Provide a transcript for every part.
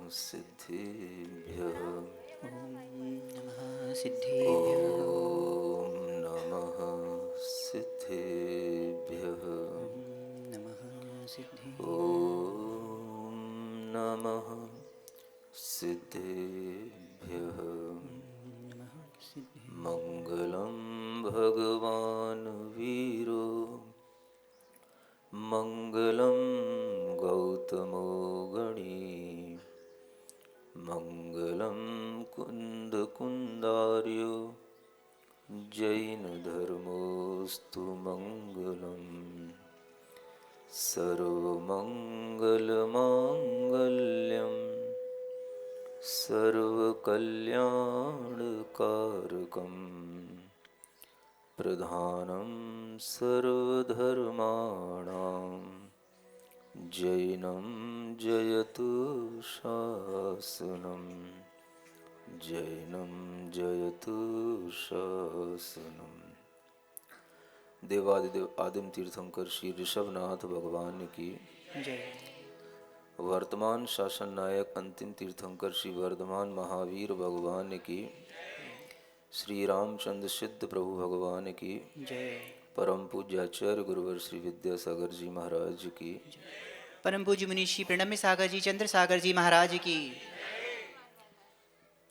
सिद्धिभ्यः। नमः सिद्धिभ्यः। नमः सिद्धिभ्यः। नमः सिद्धिभ्यः। नमः सिद्धिभ्यः। नमः सिद्धिभ्यः। मंगलं भगवान् वीरो मंगलं गौतमो गणी मंगलं कुन्दकुन्दार्यो जैनधर्मोऽस्तु मंगलम्। सर्वमङ्गलमाङ्गल्यं सर्वकल्याणकारकं प्रधानं सर्वधर्माणां जैनं जयतु शासनं जैनं जयतु शासनम्। देवादिदेव आदिम तीर्थंकर श्री ऋषभनाथ भगवान की जय। वर्तमान शासन नायक अंतिम तीर्थंकर श्री वर्धमान महावीर भगवान की, श्री रामचंद्र सिद्ध प्रभु भगवान की जय। परम पूज्य आचार्य गुरुवर श्री विद्यासागर जी महाराज की, परम पूज्य मुनीषी प्रणम्य सागर जी चंद्र सागर जी महाराज की।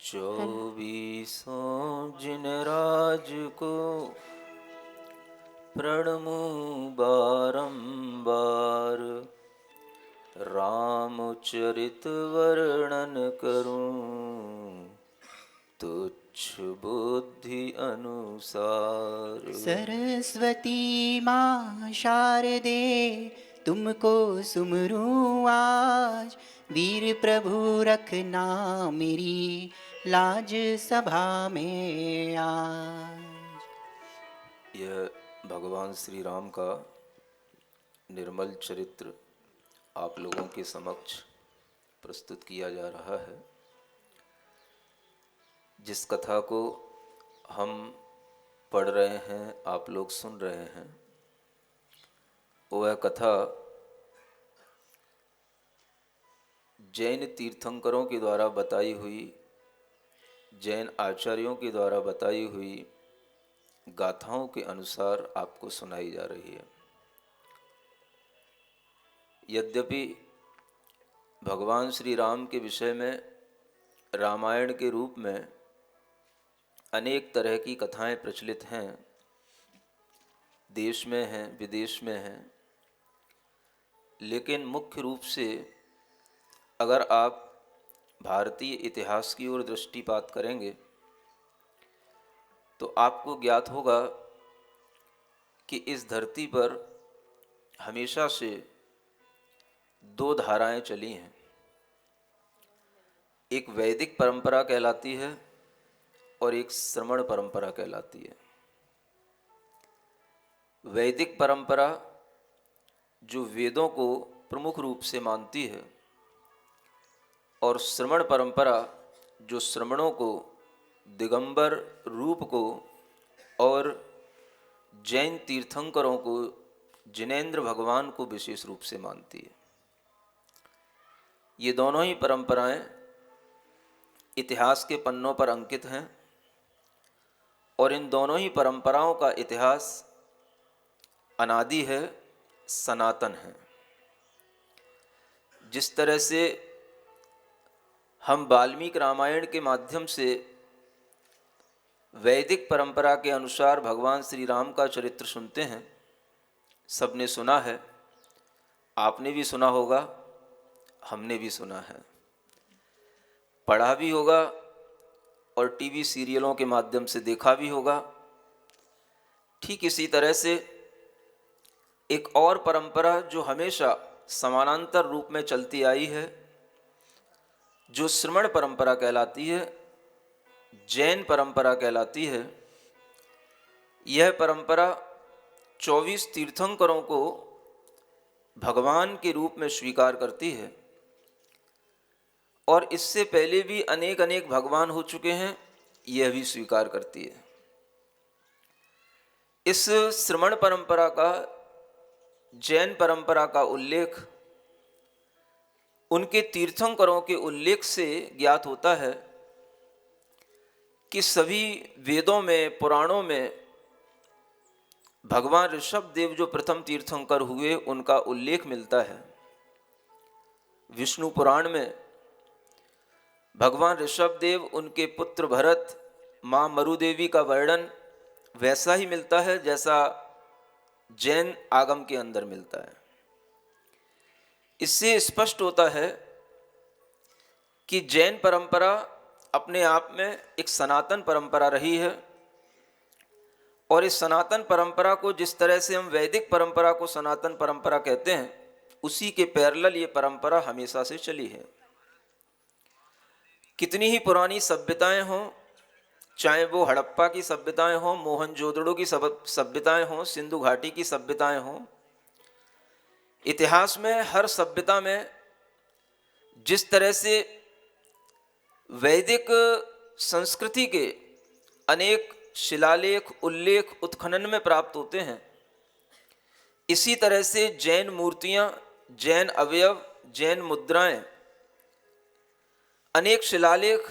24 जिन राज को प्रणमु बारंबार, रामचरित वर्णन करूं तुच्छ बुद्धि अनुसार। सरस्वती माँ शारदे तुमको सुमरूं आज, वीर प्रभु रखना मेरी लाज सभा में आज। यह भगवान श्री राम का निर्मल चरित्र आप लोगों के समक्ष प्रस्तुत किया जा रहा है। जिस कथा को हम पढ़ रहे हैं, आप लोग सुन रहे हैं, वह कथा जैन तीर्थंकरों के द्वारा बताई हुई, जैन आचार्यों के द्वारा बताई हुई गाथाओं के अनुसार आपको सुनाई जा रही है। यद्यपि भगवान श्री राम के विषय में रामायण के रूप में अनेक तरह की कथाएं प्रचलित हैं, देश में हैं, विदेश में हैं, लेकिन मुख्य रूप से अगर आप भारतीय इतिहास की ओर दृष्टिपात करेंगे तो आपको ज्ञात होगा कि इस धरती पर हमेशा से दो धाराएं चली हैं। एक वैदिक परंपरा कहलाती है और एक श्रमण परंपरा कहलाती है। वैदिक परंपरा जो वेदों को प्रमुख रूप से मानती है, और श्रमण परंपरा जो श्रमणों को, दिगंबर रूप को और जैन तीर्थंकरों को, जिनेंद्र भगवान को विशेष रूप से मानती है। ये दोनों ही परंपराएं इतिहास के पन्नों पर अंकित हैं और इन दोनों ही परंपराओं का इतिहास अनादि है, सनातन है। जिस तरह से हम वाल्मीकि रामायण के माध्यम से वैदिक परंपरा के अनुसार भगवान श्री राम का चरित्र सुनते हैं, सबने सुना है, आपने भी सुना होगा, हमने भी सुना है, पढ़ा भी होगा और टीवी सीरियलों के माध्यम से देखा भी होगा। ठीक इसी तरह से एक और परंपरा जो हमेशा समानांतर रूप में चलती आई है, जो श्रमण परंपरा कहलाती है, जैन परंपरा कहलाती है। यह परंपरा 24 तीर्थंकरों को भगवान के रूप में स्वीकार करती है और इससे पहले भी अनेक अनेक भगवान हो चुके हैं, यह भी स्वीकार करती है। इस श्रमण परंपरा का, जैन परंपरा का उल्लेख उनके तीर्थंकरों के उल्लेख से ज्ञात होता है कि सभी वेदों में, पुराणों में भगवान ऋषभ देव जो प्रथम तीर्थंकर हुए उनका उल्लेख मिलता है। विष्णु पुराण में भगवान ऋषभ देव, उनके पुत्र भरत, माँ मरुदेवी का वर्णन वैसा ही मिलता है जैसा जैन आगम के अंदर मिलता है। इससे स्पष्ट होता है कि जैन परंपरा अपने आप में एक सनातन परंपरा रही है, और इस सनातन परंपरा को जिस तरह से हम वैदिक परंपरा को सनातन परंपरा कहते हैं, उसी के पैरेलल ये परंपरा हमेशा से चली है। कितनी ही पुरानी सभ्यताएं हों, चाहे वो हड़प्पा की सभ्यताएं हों, मोहनजोदड़ो की सभ्यताएं हों, सिंधु घाटी की सभ्यताएं हों, इतिहास में हर सभ्यता में जिस तरह से वैदिक संस्कृति के अनेक शिलालेख, उल्लेख उत्खनन में प्राप्त होते हैं, इसी तरह से जैन मूर्तियां, जैन अवयव, जैन मुद्राएं, अनेक शिलालेख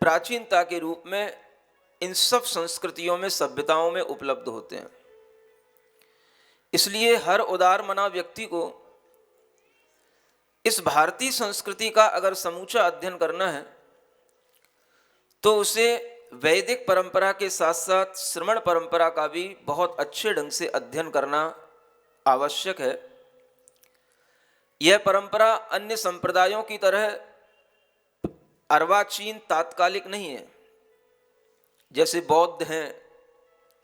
प्राचीनता के रूप में इन सब संस्कृतियों में, सभ्यताओं में उपलब्ध होते हैं। इसलिए हर उदार मना व्यक्ति को इस भारतीय संस्कृति का अगर समूचा अध्ययन करना है तो उसे वैदिक परंपरा के साथ साथ श्रमण परंपरा का भी बहुत अच्छे ढंग से अध्ययन करना आवश्यक है। यह परंपरा अन्य संप्रदायों की तरह अर्वाचीन तात्कालिक नहीं है, जैसे बौद्ध हैं,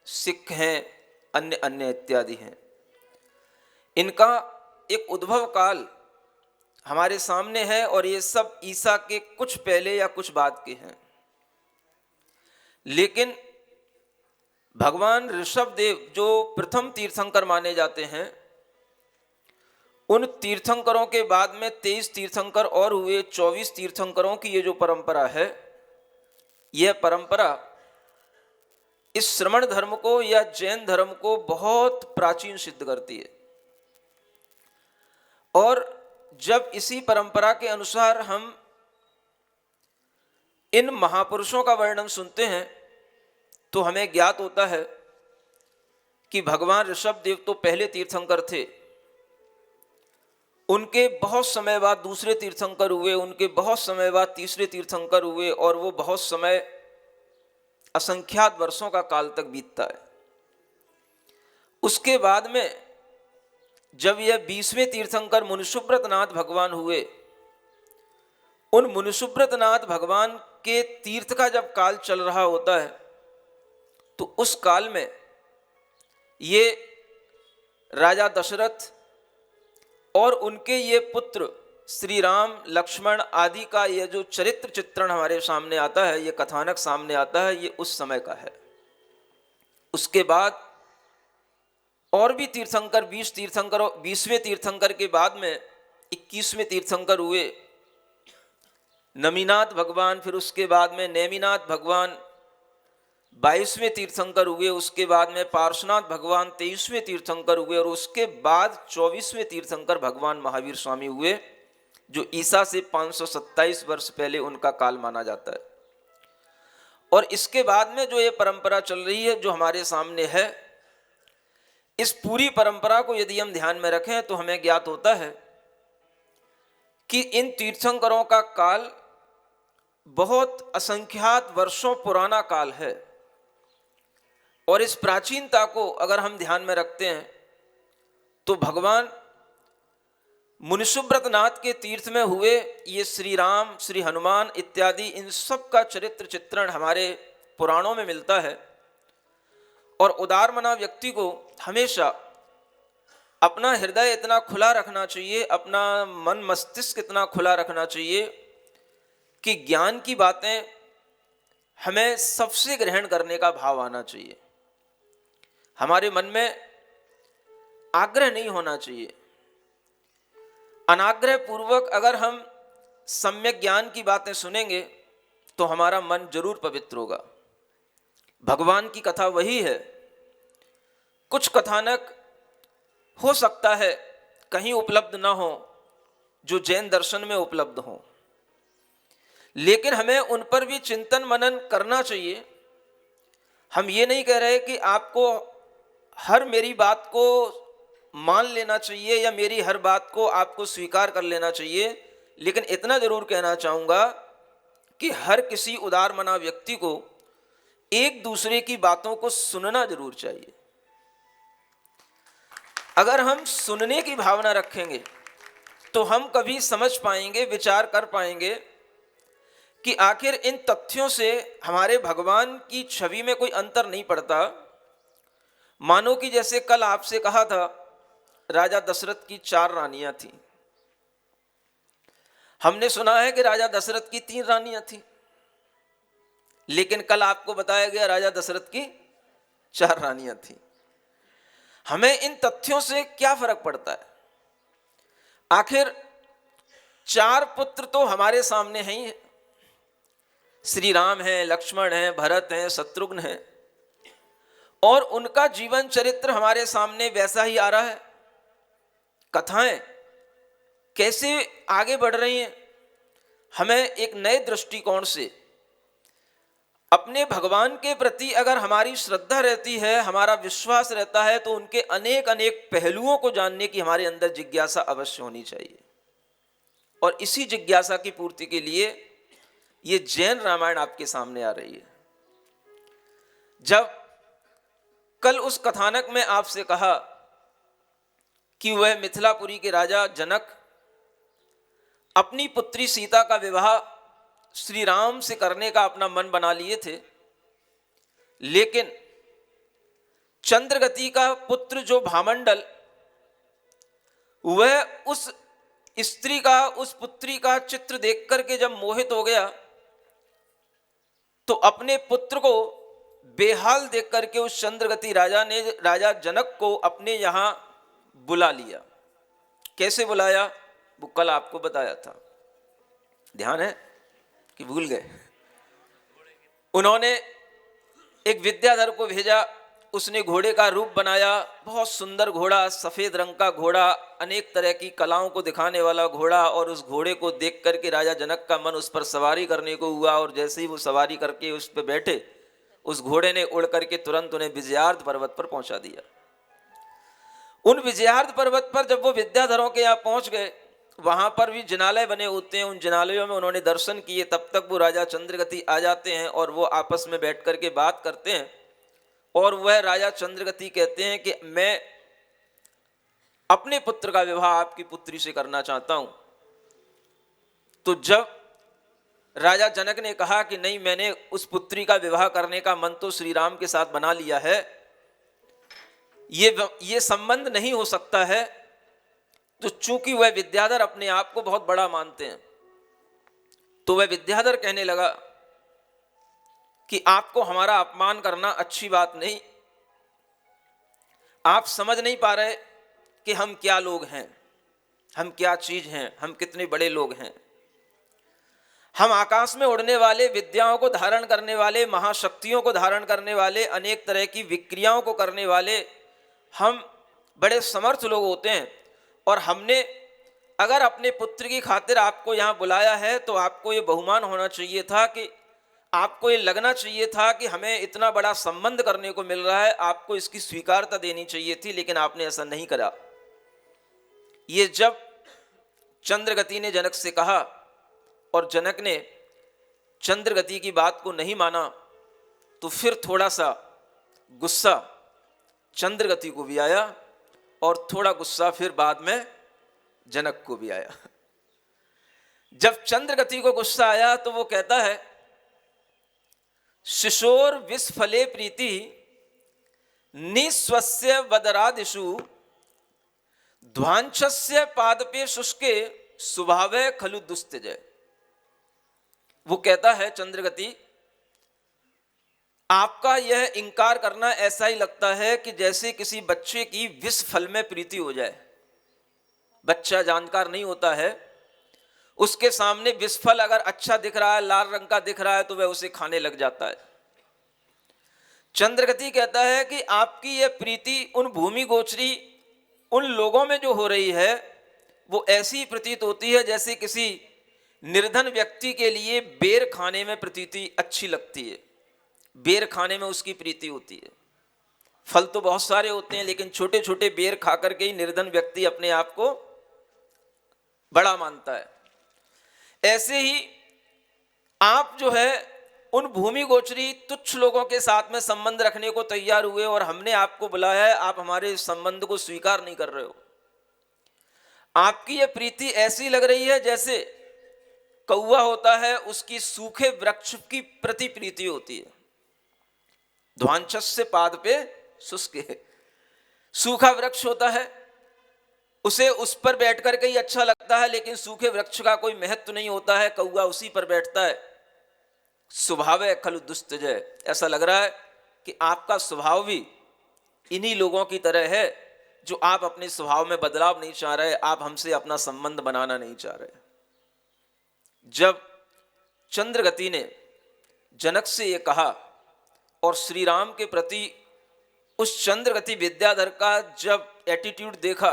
सिख हैं, अन्य अन्य इत्यादि हैं। इनका एक उद्भव काल हमारे सामने है, और ये सब ईसा के कुछ पहले या कुछ बाद के हैं। लेकिन भगवान ऋषभ देव जो प्रथम तीर्थंकर माने जाते हैं, उन तीर्थंकरों के बाद में 23 तीर्थंकर और हुए, 24 तीर्थंकरों की ये जो परंपरा है, यह परंपरा इस श्रमण धर्म को या जैन धर्म को बहुत प्राचीन सिद्ध करती है। और जब इसी परंपरा के अनुसार हम इन महापुरुषों का वर्णन सुनते हैं तो हमें ज्ञात होता है कि भगवान ऋषभ देव तो पहले तीर्थंकर थे, उनके बहुत समय बाद दूसरे तीर्थंकर हुए, उनके बहुत समय बाद तीसरे तीर्थंकर हुए, और वो बहुत समय असंख्यात वर्षों का काल तक बीतता है। उसके बाद में जब यह 20वें तीर्थंकर मुनिसुब्रत नाथ भगवान हुए, उन मुनिसुब्रत नाथ भगवान के तीर्थ का जब काल चल रहा होता है तो उस काल में ये राजा दशरथ और उनके ये पुत्र श्री राम, लक्ष्मण आदि का ये जो चरित्र चित्रण हमारे सामने आता है, ये कथानक सामने आता है, ये उस समय का है। उसके बाद और भी तीर्थंकर, 20 तीर्थंकरों, 20वें तीर्थंकर के बाद में 21वें तीर्थंकर हुए, नमीनाथ भगवान, फिर उसके बाद में नेमिनाथ भगवान 22वें तीर्थंकर हुए, उसके बाद में पार्श्वनाथ भगवान 23वें तीर्थंकर हुए, और उसके बाद 24वें तीर्थंकर भगवान महावीर स्वामी हुए, जो ईसा से 527 वर्ष पहले उनका काल माना जाता है। और इसके बाद में जो ये परंपरा चल रही है, जो हमारे सामने है, इस पूरी परंपरा को यदि हम ध्यान में रखें तो हमें ज्ञात होता है कि इन तीर्थंकरों का काल बहुत असंख्यात वर्षों पुराना काल है। और इस प्राचीनता को अगर हम ध्यान में रखते हैं तो भगवान मुनिसुब्रत नाथ के तीर्थ में हुए ये श्री राम, श्री हनुमान इत्यादि, इन सब का चरित्र चित्रण हमारे पुराणों में मिलता है। और उदारमना व्यक्ति को हमेशा अपना हृदय इतना खुला रखना चाहिए, अपना मन मस्तिष्क इतना खुला रखना चाहिए कि ज्ञान की बातें हमें सबसे ग्रहण करने का भाव आना चाहिए। हमारे मन में आग्रह नहीं होना चाहिए। अनाग्रह पूर्वक अगर हम सम्यक ज्ञान की बातें सुनेंगे तो हमारा मन जरूर पवित्र होगा। भगवान की कथा वही है। कुछ कथानक हो सकता है कहीं उपलब्ध ना हो, जो जैन दर्शन में उपलब्ध हों, लेकिन हमें उन पर भी चिंतन मनन करना चाहिए। हम ये नहीं कह रहे कि आपको हर मेरी बात को मान लेना चाहिए या मेरी हर बात को आपको स्वीकार कर लेना चाहिए, लेकिन इतना जरूर कहना चाहूँगा कि हर किसी उदार मना व्यक्ति को एक दूसरे की बातों को सुनना जरूर चाहिए। अगर हम सुनने की भावना रखेंगे तो हम कभी समझ पाएंगे, विचार कर पाएंगे कि आखिर इन तथ्यों से हमारे भगवान की छवि में कोई अंतर नहीं पड़ता। मानो कि जैसे कल आपसे कहा था, राजा दशरथ की 4 रानियां थीं। हमने सुना है कि राजा दशरथ की 3 रानियां थीं, लेकिन कल आपको बताया गया राजा दशरथ की 4 रानियां थीं। हमें इन तथ्यों से क्या फर्क पड़ता है? आखिर 4 पुत्र तो हमारे सामने हैं ही हैं। श्री राम हैं, लक्ष्मण हैं, भरत हैं, शत्रुघ्न हैं, और उनका जीवन चरित्र हमारे सामने वैसा ही आ रहा है। कथाएं कैसे आगे बढ़ रही हैं, हमें एक नए दृष्टिकोण से अपने भगवान के प्रति अगर हमारी श्रद्धा रहती है, हमारा विश्वास रहता है, तो उनके अनेक अनेक पहलुओं को जानने की हमारे अंदर जिज्ञासा अवश्य होनी चाहिए। और इसी जिज्ञासा की पूर्ति के लिए ये जैन रामायण आपके सामने आ रही है। जब कल उस कथानक में आपसे कहा कि वह मिथिलापुरी के राजा जनक अपनी पुत्री सीता का विवाह श्री राम से करने का अपना मन बना लिए थे, लेकिन चंद्रगति का पुत्र जो भामंडल, वह उस स्त्री का, उस पुत्री का चित्र देख करके जब मोहित हो गया, तो अपने पुत्र को बेहाल देख करके उस चंद्रगति राजा ने राजा जनक को अपने यहां बुला लिया। कैसे बुलाया वो कल आपको बताया था, ध्यान है कि भूल गए? उन्होंने एक विद्याधर को भेजा, उसने घोड़े का रूप बनाया, बहुत सुंदर घोड़ा, सफेद रंग का घोड़ा, अनेक तरह की कलाओं को दिखाने वाला घोड़ा। और उस घोड़े को देख करके राजा जनक का मन उस पर सवारी करने को हुआ, और जैसे ही वो सवारी करके उस पर बैठे, उस घोड़े ने उड़ करके तुरंत उन्हें विजयार्ध पर्वत पर पहुंचा दिया। उन विजयार्ध पर्वत पर जब वो विद्याधरों के यहाँ पहुंच गए, वहां पर भी जिनालय बने होते हैं, उन जिनालयों में उन्होंने दर्शन किए। तब तक वो राजा चंद्रगति आ जाते हैं और वो आपस में बैठ करके बात करते हैं, और वह राजा चंद्रगति कहते हैं कि मैं अपने पुत्र का विवाह आपकी पुत्री से करना चाहता हूं। तो जब राजा जनक ने कहा कि नहीं, मैंने उस पुत्री का विवाह करने का मन तो श्री राम के साथ बना लिया है, ये संबंध नहीं हो सकता है, तो चूंकि वह विद्याधर अपने आप को बहुत बड़ा मानते हैं, तो वह विद्याधर कहने लगा कि आपको हमारा अपमान करना अच्छी बात नहीं। आप समझ नहीं पा रहे कि हम क्या लोग हैं, हम क्या चीज हैं, हम कितने बड़े लोग हैं। हम आकाश में उड़ने वाले, विद्याओं को धारण करने वाले, महाशक्तियों को धारण करने वाले, अनेक तरह की विक्रियाओं को करने वाले, हम बड़े समर्थ लोग होते हैं। और हमने अगर अपने पुत्र की खातिर आपको यहाँ बुलाया है, तो आपको ये बहुमान होना चाहिए था, कि आपको ये लगना चाहिए था कि हमें इतना बड़ा संबंध करने को मिल रहा है, आपको इसकी स्वीकारता देनी चाहिए थी, लेकिन आपने ऐसा नहीं करा। ये जब चंद्रगति ने जनक से कहा और जनक ने चंद्रगति की बात को नहीं माना, तो फिर थोड़ा सा गुस्सा चंद्रगति को भी आया, और थोड़ा गुस्सा फिर बाद में जनक को भी आया। जब चंद्रगति को गुस्सा आया तो वो कहता है, शिशोर विस्फले प्रीति निस्वस्य वदरादिषु ध्वांचस्य पादपे शुष्के स्वभावे खलु दुस्त्यज। वो कहता है, चंद्रगति, आपका यह इंकार करना ऐसा ही लगता है कि जैसे किसी बच्चे की विष फल में प्रीति हो जाए। बच्चा जानकार नहीं होता है, उसके सामने विष फल अगर अच्छा दिख रहा है, लाल रंग का दिख रहा है, तो वह उसे खाने लग जाता है। चंद्रगति कहता है कि आपकी यह प्रीति उन भूमि गोचरी उन लोगों में जो हो रही है, वो ऐसी प्रतीत होती है जैसे किसी निर्धन व्यक्ति के लिए बेर खाने में प्रतीति अच्छी लगती है, बेर खाने में उसकी प्रीति होती है। फल तो बहुत सारे होते हैं, लेकिन छोटे छोटे बेर खा करके ही निर्धन व्यक्ति अपने आप को बड़ा मानता है। ऐसे ही आप जो है उन भूमि गोचरी तुच्छ लोगों के साथ में संबंध रखने को तैयार हुए और हमने आपको बुलाया है, आप हमारे इस संबंध को स्वीकार नहीं कर रहे हो। आपकी यह प्रीति ऐसी लग रही है जैसे कौवा होता है, उसकी सूखे वृक्ष की प्रति प्रीति होती है। ध्वांचस्य पाद पे शुष्क, सूखा वृक्ष होता है, उसे उस पर बैठ करके ही अच्छा लगता है, लेकिन सूखे वृक्ष का कोई महत्व नहीं होता है, कौवा उसी पर बैठता है। स्वभाव है खलु दुस्तजय, ऐसा लग रहा है कि आपका स्वभाव भी इन्हीं लोगों की तरह है जो आप अपने स्वभाव में बदलाव नहीं चाह रहे, आप हमसे अपना संबंध बनाना नहीं चाह रहे। जब चंद्रगति ने जनक से ये कहा और श्री राम के प्रति उस चंद्रगति विद्याधर का जब एटीट्यूड देखा,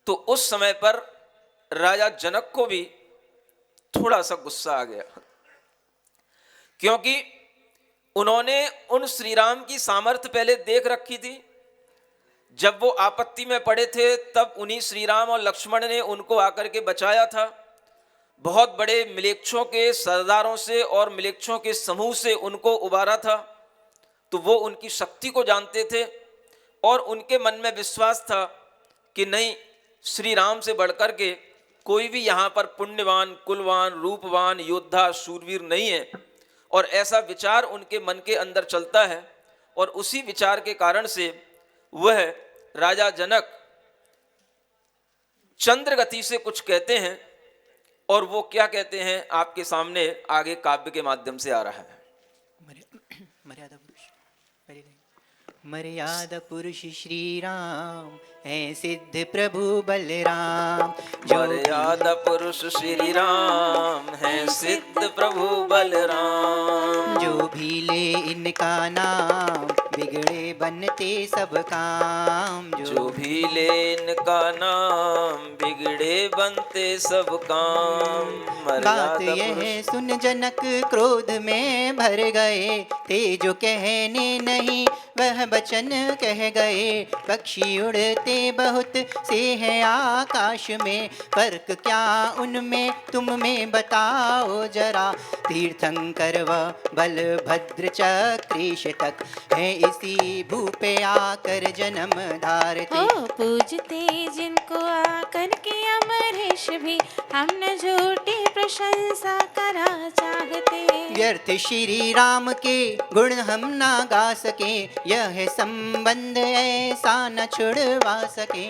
तो उस समय पर राजा जनक को भी थोड़ा सा गुस्सा आ गया, क्योंकि उन्होंने उन श्री राम की सामर्थ्य पहले देख रखी थी। जब वो आपत्ति में पड़े थे तब उन्हीं श्री राम और लक्ष्मण ने उनको आकर के बचाया था। बहुत बड़े मिलेच्छों के सरदारों से और मिलेच्छों के समूह से उनको उबारा था, तो वो उनकी शक्ति को जानते थे और उनके मन में विश्वास था कि नहीं, श्री राम से बढ़कर के कोई भी यहाँ पर पुण्यवान, कुलवान, रूपवान, योद्धा, शूरवीर नहीं है। और ऐसा विचार उनके मन के अंदर चलता है और उसी विचार के कारण से वह राजा जनक चंद्रगति से कुछ कहते हैं, और वो क्या कहते हैं आपके सामने आगे काव्य के माध्यम से आ रहा है। मर्यादा पुरुष, मर्यादा पुरुष श्री राम है सिद्ध प्रभु बलराम। मर्यादा पुरुष श्री राम है सिद्ध प्रभु बलराम। जो भी ले इनका नाम बिगड़े बनते सब काम। जो भी ले इनका नाम बिगड़े बनते सब काम। बात यह सुन जनक क्रोध में भर गए, ते जो कहने नहीं वह बचन कह गए। पक्षी उड़ते बहुत से हैं आकाश में, फर्क क्या उनमें तुम में बताओ जरा। तीर्थंकर व बलभद्र चक्रेश तक है इसी भू पे आकर जन्म धारते। हो पूजते जिनको आकर के अमरेश भी, हम न झूठी प्रशंसा करा चाहते। व्यर्थ श्री राम के गुण हम ना गा सके, यह संबंध ऐसा न छुड़वा सके।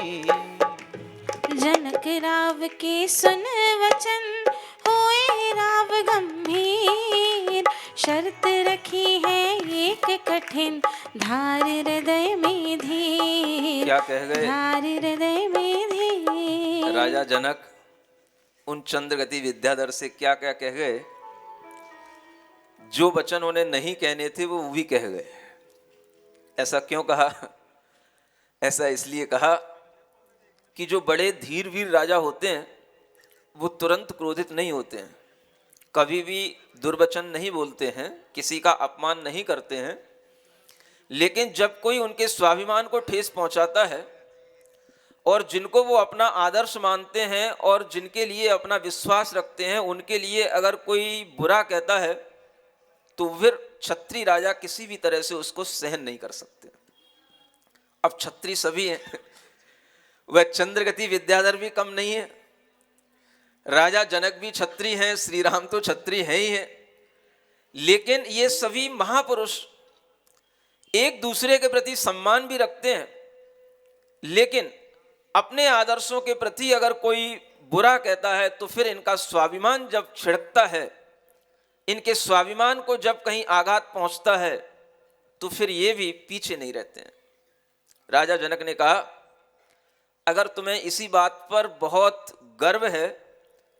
जनक राव के सुन वचन होए राव गंभीर, शर्त रखी है एक कठिन धार हृदय में धीर। क्या कह गए धार हृदय में धीर। राजा जनक उन चंद्रगति विद्याधर से क्या क्या कह गए? जो वचन उन्हें नहीं कहने थे वो भी कह गए। ऐसा क्यों कहा? ऐसा इसलिए कहा कि जो बड़े धीर वीर राजा होते हैं वो तुरंत क्रोधित नहीं होते हैं, कभी भी दुर्वचन नहीं बोलते हैं, किसी का अपमान नहीं करते हैं। लेकिन जब कोई उनके स्वाभिमान को ठेस पहुंचाता है और जिनको वो अपना आदर्श मानते हैं और जिनके लिए अपना विश्वास रखते हैं, उनके लिए अगर कोई बुरा कहता है तो फिर क्षत्रिय राजा किसी भी तरह से उसको सहन नहीं कर सकते। अब क्षत्रिय सभी हैं, वह चंद्रगति विद्याधर भी कम नहीं है, राजा जनक भी क्षत्रिय हैं, श्री राम तो क्षत्रिय हैं ही हैं। लेकिन ये सभी महापुरुष एक दूसरे के प्रति सम्मान भी रखते हैं, लेकिन अपने आदर्शों के प्रति अगर कोई बुरा कहता है तो फिर इनका स्वाभिमान जब छिड़कता है, इनके स्वाभिमान को जब कहीं आघात पहुंचता है तो फिर ये भी पीछे नहीं रहते हैं। राजा जनक ने कहा, अगर तुम्हें इसी बात पर बहुत गर्व है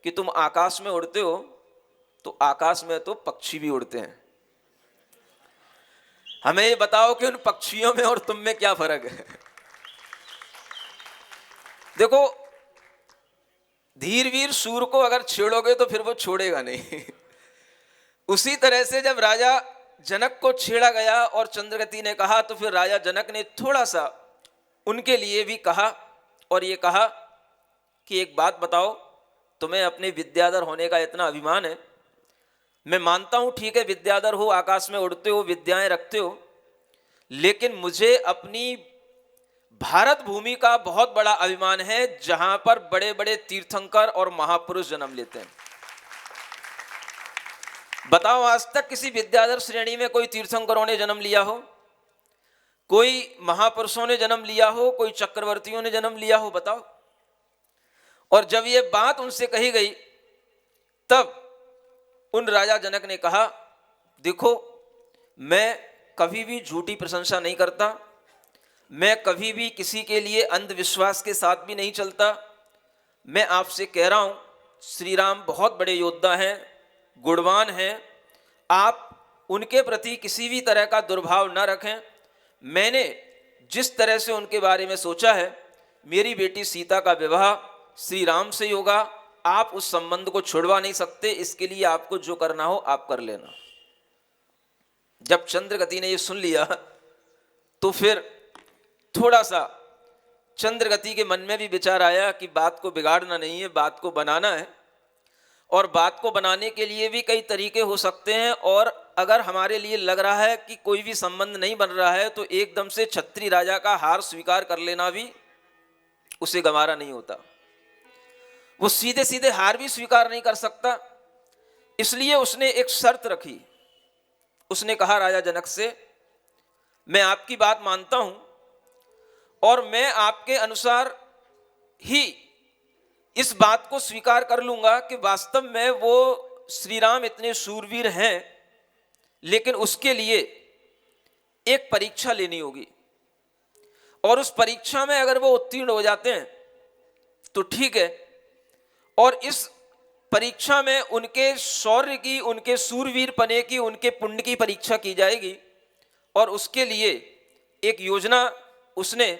कि तुम आकाश में उड़ते हो, तो आकाश में तो पक्षी भी उड़ते हैं। हमें ये बताओ कि उन पक्षियों में और तुम में क्या फर्क है? देखो, धीर वीर सूर को अगर छेड़ोगे तो फिर वो छोड़ेगा नहीं। उसी तरह से जब राजा जनक को छेड़ा गया और चंद्रगति ने कहा, तो फिर राजा जनक ने थोड़ा सा उनके लिए भी कहा और ये कहा कि एक बात बताओ, तुम्हें अपने विद्याधर होने का इतना अभिमान है, मैं मानता हूँ ठीक है विद्याधर हो, आकाश में उड़ते हो, विद्याएं रखते हो, लेकिन मुझे अपनी भारत भूमि का बहुत बड़ा अभिमान है जहां पर बड़े बड़े तीर्थंकर और महापुरुष जन्म लेते हैं। बताओ आज तक किसी विद्याधर श्रेणी में कोई तीर्थंकरों ने जन्म लिया हो, कोई महापुरुषों ने जन्म लिया हो, कोई चक्रवर्तियों ने जन्म लिया हो, बताओ। और जब ये बात उनसे कही गई तब उन राजा जनक ने कहा, देखो मैं कभी भी झूठी प्रशंसा नहीं करता, मैं कभी भी किसी के लिए अंधविश्वास के साथ भी नहीं चलता। मैं आपसे कह रहा हूं श्री राम बहुत बड़े योद्धा हैं, गुणवान हैं, आप उनके प्रति किसी भी तरह का दुर्भाव न रखें। मैंने जिस तरह से उनके बारे में सोचा है, मेरी बेटी सीता का विवाह श्री राम से होगा, आप उस संबंध को छुड़वा नहीं सकते, इसके लिए आपको जो करना हो आप कर लेना। जब चंद्रगति ने ये सुन लिया तो फिर थोड़ा सा चंद्रगति के मन में भी विचार आया कि बात को बिगाड़ना नहीं है, बात को बनाना है, और बात को बनाने के लिए भी कई तरीके हो सकते हैं। और अगर हमारे लिए लग रहा है कि कोई भी संबंध नहीं बन रहा है तो एकदम से छत्री राजा का हार स्वीकार कर लेना भी उसे गंवारा नहीं होता। वो सीधे सीधे हार भी स्वीकार नहीं कर सकता, इसलिए उसने एक शर्त रखी। उसने कहा राजा जनक से, मैं आपकी बात मानता हूं और मैं आपके अनुसार ही इस बात को स्वीकार कर लूंगा कि वास्तव में वो श्री राम इतने शूरवीर हैं, लेकिन उसके लिए एक परीक्षा लेनी होगी, और उस परीक्षा में अगर वो उत्तीर्ण हो जाते हैं तो ठीक है, और इस परीक्षा में उनके शौर्य की, उनके शूरवीर पने की, उनके पुण्य की परीक्षा की जाएगी। और उसके लिए एक योजना उसने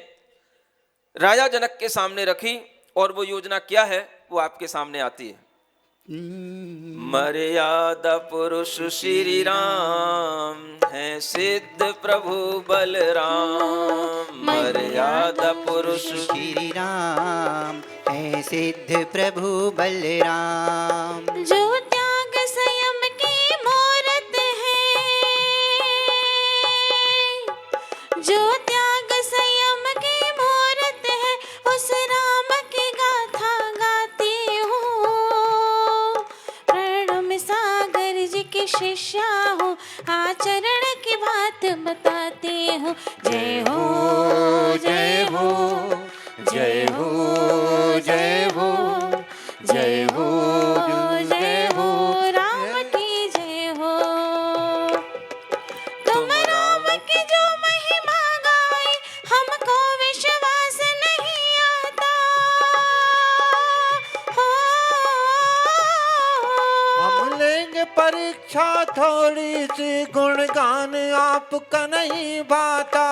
राजा जनक के सामने रखी, और वो योजना क्या है वो आपके सामने आती है। मर्यादा पुरुष श्री राम है, सिद्ध प्रभु बलराम। मर्यादा पुरुष श्री राम है, सिद्ध प्रभु बलराम। जो त्याग संयम की मूरत है, जो त्याग संयम की मूरत है, उस राम की गाथा गाती हूँ। प्रणम सागर जी की शिष्या हूँ, आचरण की बात बताती हूँ। जय हो जय हो जय हो जय हो जय हो जय हो, राम की जय हो। तुम राम की जो महिमा गाए, हमको विश्वास नहीं आता। हो हम लेंगे परीक्षा थोड़ी सी, गुणगान आपका नहीं भाता।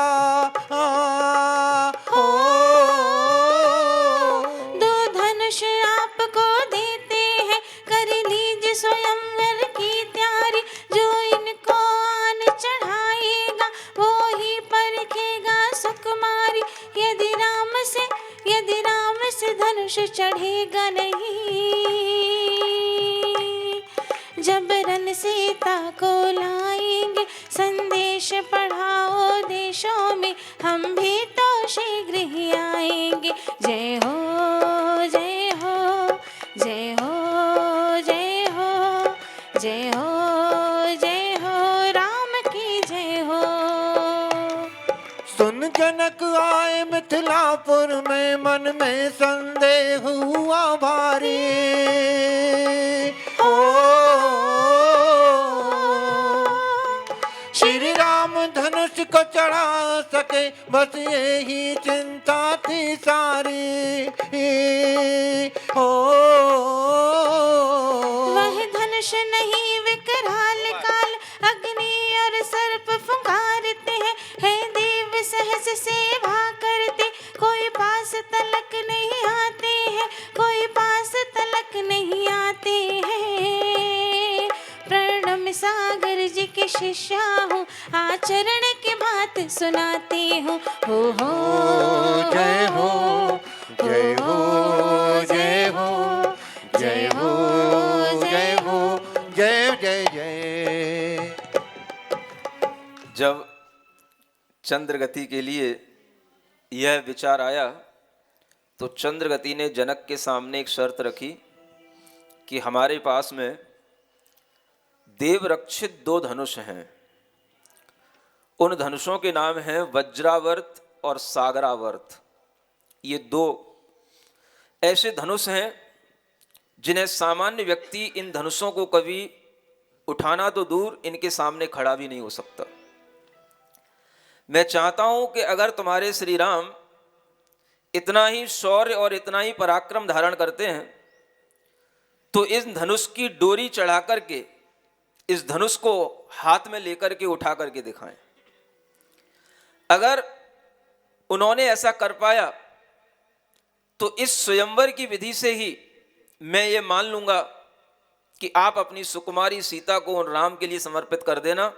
दो धनुष आपको देते हैं, कर लीजिए स्वयंवर की तैयारी। जो इनको आन चढ़ाएगा वो ही परखेगा सुकुमारी। यदि राम से धनुष चढ़ेगा नहीं, जबरन सीता को लाएंगे। संदेश पढ़ाओ देशों में, हम भी तो शीघ्र ही आएंगे। जय हो जय हो जय हो जय हो जय हो जय हो, राम की जय हो। सुन जनक आए मिथिलापुर में, मन में संदेह हुआ भारी। श्री राम धनुष को चढ़ा सके, बस यही चिंता थी सारी। वह धनुष नहीं विकराल काल, अग्नि और सर्प फुंकारते हैं। हे देव सहज सेवा करते, कोई पास तलक नहीं आते हैं, कोई पास तलक तक नहीं आते हैं। प्रणम सागर जी के शिष्या हूँ, आचरण की बात सुनाती हूँ। हो जय हो जय हो जय हो जय हो जय हो जय जय जय। जब चंद्रगति के लिए यह विचार आया तो चंद्रगति ने जनक के सामने एक शर्त रखी कि हमारे पास में देवरक्षित 2 धनुष हैं। उन धनुषों के नाम हैं वज्रावर्त और सागरावर्त। ये 2 ऐसे धनुष हैं जिन्हें सामान्य व्यक्ति इन धनुषों को कभी उठाना तो दूर, इनके सामने खड़ा भी नहीं हो सकता। मैं चाहता हूं कि अगर तुम्हारे श्री राम इतना ही शौर्य और इतना ही पराक्रम धारण करते हैं तो इस धनुष की डोरी चढ़ा करके, इस धनुष को हाथ में लेकर के उठा करके दिखाएं। अगर उन्होंने ऐसा कर पाया तो इस स्वयंवर की विधि से ही मैं ये मान लूंगा कि आप अपनी सुकुमारी सीता को उन राम के लिए समर्पित कर देना,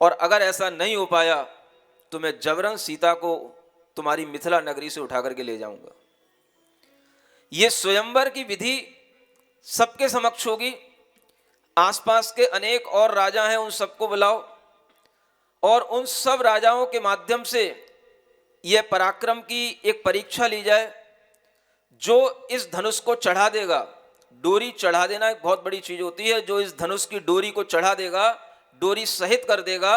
और अगर ऐसा नहीं हो पाया तो मैं जबरन सीता को तुम्हारी मिथिला नगरी से उठा करके ले जाऊंगा। ये स्वयंवर की विधि सबके समक्ष होगी। आसपास के अनेक और राजा हैं, उन सबको बुलाओ और उन सब राजाओं के माध्यम से यह पराक्रम की एक परीक्षा ली जाए। जो इस धनुष को चढ़ा देगा, डोरी चढ़ा देना एक बहुत बड़ी चीज होती है, जो इस धनुष की डोरी को चढ़ा देगा, डोरी सहित कर देगा,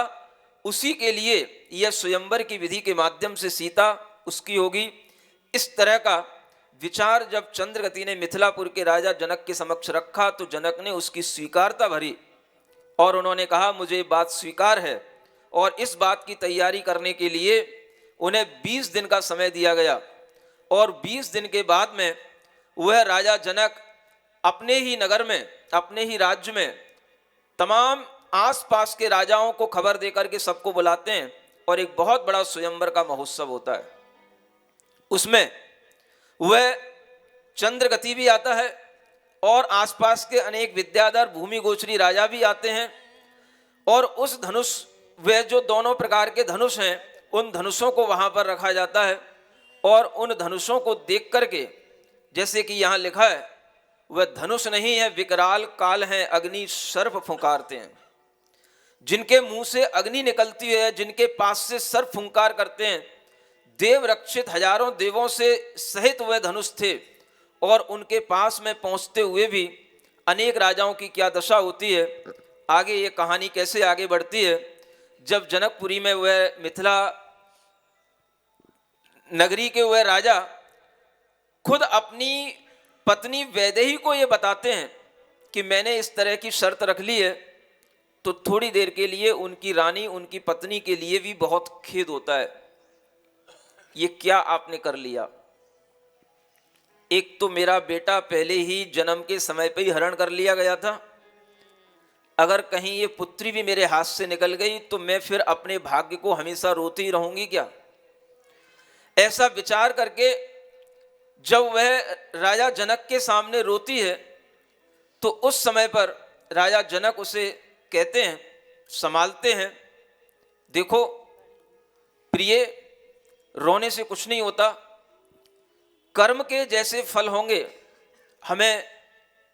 उसी के लिए यह स्वयंवर की विधि के माध्यम से सीता उसकी होगी। इस तरह का विचार जब चंद्रगति ने मिथिलापुर के राजा जनक के समक्ष रखा तो जनक ने उसकी स्वीकारता भरी और उन्होंने कहा मुझे बात स्वीकार है। और इस बात की तैयारी करने के लिए उन्हें 20 दिन का समय दिया गया और 20 दिन के बाद में वह राजा जनक अपने ही नगर में, अपने ही राज्य में तमाम आसपास के राजाओं को खबर देकर के सबको बुलाते हैं और एक बहुत बड़ा स्वयंवर का महोत्सव होता है। उसमें वह चंद्रगति भी आता है और आसपास के अनेक विद्याधर भूमि गोचरी राजा भी आते हैं और उस धनुष, वे जो दोनों प्रकार के धनुष हैं, उन धनुषों को वहां पर रखा जाता है और उन धनुषों को देख करके, जैसे कि यहाँ लिखा है, वह धनुष नहीं है विकराल काल हैं, अग्नि सर्प फुंकारते हैं। जिनके मुंह से अग्नि निकलती है, जिनके पास से सर्प फुंकार करते हैं, देव रक्षित हजारों देवों से सहित वह धनुष थे और उनके पास में पहुंचते हुए भी अनेक राजाओं की क्या दशा होती है। आगे ये कहानी कैसे आगे बढ़ती है। जब जनकपुरी में वह मिथिला नगरी के वह राजा खुद अपनी पत्नी वैदेही को ये बताते हैं कि मैंने इस तरह की शर्त रख ली है, तो थोड़ी देर के लिए उनकी रानी, उनकी पत्नी के लिए भी बहुत खेद होता है। ये क्या आपने कर लिया? एक तो मेरा बेटा पहले ही जन्म के समय पे ही हरण कर लिया गया था, अगर कहीं ये पुत्री भी मेरे हाथ से निकल गई तो मैं फिर अपने भाग्य को हमेशा रोती ही रहूंगी क्या? ऐसा विचार करके जब वह राजा जनक के सामने रोती है तो उस समय पर राजा जनक उसे कहते हैं, संभालते हैं, देखो प्रिय, रोने से कुछ नहीं होता, कर्म के जैसे फल होंगे हमें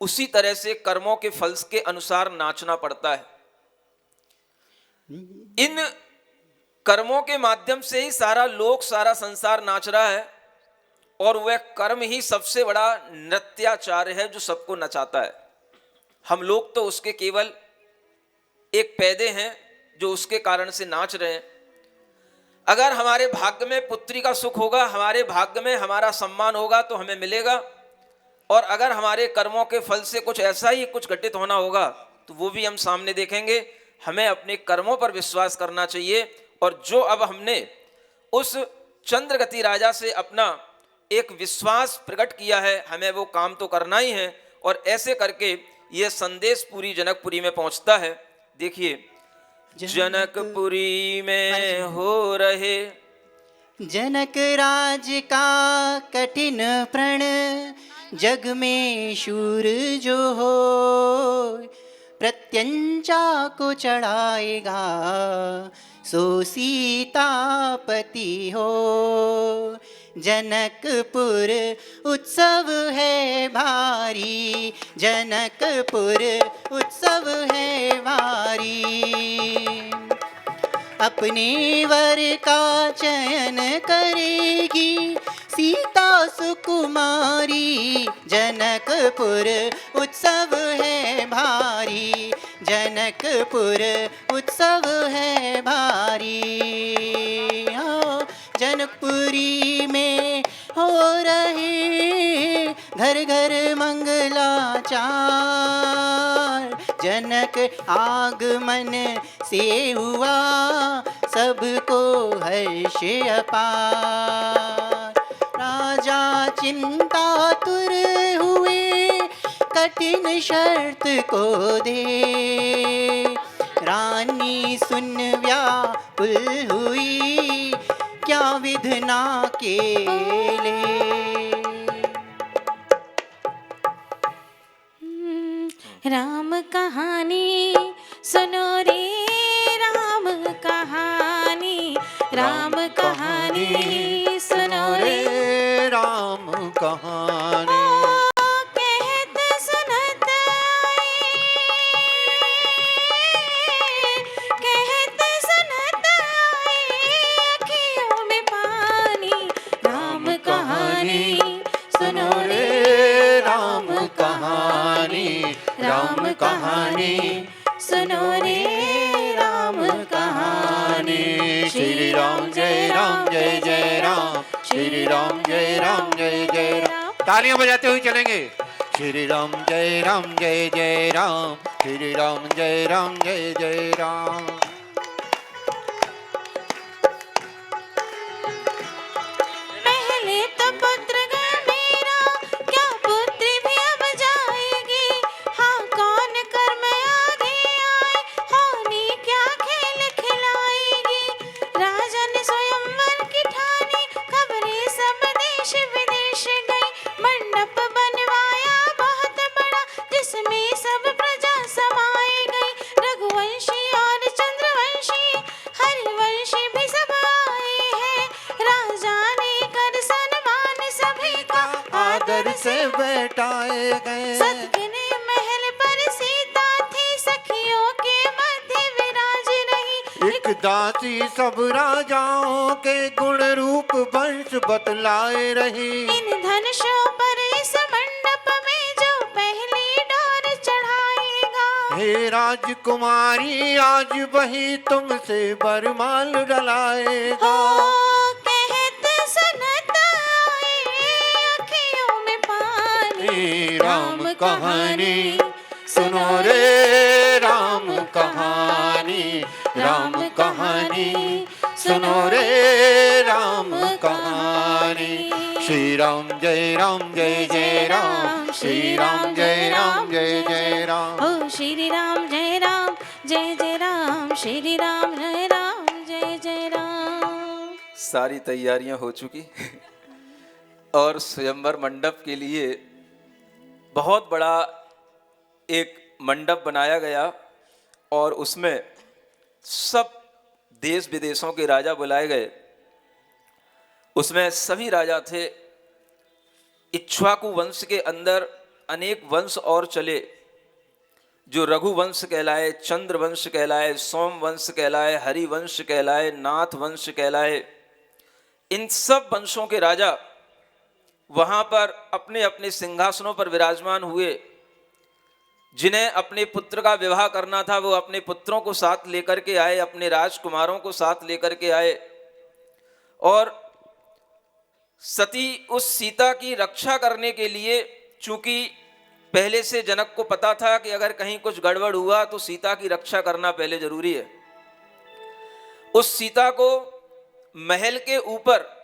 उसी तरह से कर्मों के फल के अनुसार नाचना पड़ता है। इन कर्मों के माध्यम से ही सारा लोक, सारा संसार नाच रहा है और वह कर्म ही सबसे बड़ा नृत्याचार्य है जो सबको नचाता है। हम लोग तो उसके केवल एक पैदे हैं जो उसके कारण से नाच रहे हैं। अगर हमारे भाग्य में पुत्री का सुख होगा, हमारे भाग्य में हमारा सम्मान होगा तो हमें मिलेगा, और अगर हमारे कर्मों के फल से कुछ ऐसा ही कुछ घटित होना होगा तो वो भी हम सामने देखेंगे। हमें अपने कर्मों पर विश्वास करना चाहिए और जो अब हमने उस चंद्रगति राजा से अपना एक विश्वास प्रकट किया है, हमें वो काम तो करना ही है। और ऐसे करके ये संदेश पूरी जनकपुरी में पहुंचता है। देखिए, जनकपुरी में हो रहे जनक राज का कठिन प्रण जग में शूर जो हो, प्रत्यंचा को चढ़ाएगा सो सीतापति हो। जनकपुर उत्सव है भारी, जनकपुर उत्सव है भारी। अपने वर का चयन करेगी सीता सुकुमारी, जनकपुर उत्सव है भारी, जनकपुर उत्सव है भारी। हो जनकपुरी में हो रहे घर घर मंगलाचार, जनक आगमन से हुआ सबको हर्ष अपार। राजा चिंतातुर हुए कठिन शर्त को दे, रानी सुन व्याकुल हुई क्या विधना केले। राम कहानी सुनो रे, राम कहानी, राम कहानी सुनो रे, राम कहानी। कहत सुनत आए, कहत सुनत आए अखियों में पानी। राम कहानी सुनो रे, राम कहानी, राम कहानी सुनो रे, राम कहानी। श्री राम जय राम जय जय राम, श्री राम जय राम जय जय राम। तालियां बजाते हुए चलेंगे। श्री राम जय राम जय जय राम, श्री राम जय राम जय जय राम। पहले तो पुत्र घर मेरा, क्या पुत्री भी अब जाएगी। हाँ कौन कर्म आगे आए, होनी क्या खेल खिलाएगी। राजा ने स्वयंवर की ठानी, खबरें सब देश विदेश गई। मंडप बनवाया बहुत बड़ा, जिसमें सब प्रजा समाए गई। रघुवंशी और चंद्रवंशी, हरिवंशी भी सब आए हैं। राजा ने कर सन्मान सभी का, आदर से बैठाए गए। सतगिने महल पर सीता थी, सखियों के मध्य विराज रही। एक दासी सब राजाओं के गुण रूप वंश बतलाए रही। इन धनुषों पर इस मंडप में जो पहली डोर चढ़ाएगा। हे राजकुमारी आज वही तुमसे बरमाल डलाएगा। हो कहत सुनत आए अखियों में पानी। राम कहानी सुनो रे, राम कहानी, राम कहानी सुनो रे, राम कहानी। श्री राम जय राम जय जय राम, श्री राम जय राम जय जय राम। ओ श्री राम जय राम जय जय राम, श्री राम जय राम जय जय राम। सारी तैयारियां हो चुकी और स्वयंवर मंडप के लिए बहुत बड़ा एक मंडप बनाया गया और उसमें सब देश विदेशों के राजा बुलाए गए। उसमें सभी राजा थे। इक्ष्वाकु वंश के अंदर अनेक वंश और चले, जो रघुवंश कहलाए, चंद्र वंश कहलाए, सोम वंश कहलाए, हरिवंश कहलाए, नाथ वंश कहलाए। इन सब वंशों के राजा वहाँ पर अपने अपने सिंहासनों पर विराजमान हुए। जिन्हें अपने पुत्र का विवाह करना था वो अपने पुत्रों को साथ लेकर के आए, अपने राजकुमारों को साथ लेकर के आए। और सती उस सीता की रक्षा करने के लिए, चूंकि पहले से जनक को पता था कि अगर कहीं कुछ गड़बड़ हुआ तो सीता की रक्षा करना पहले जरूरी है, उस सीता को महल के ऊपर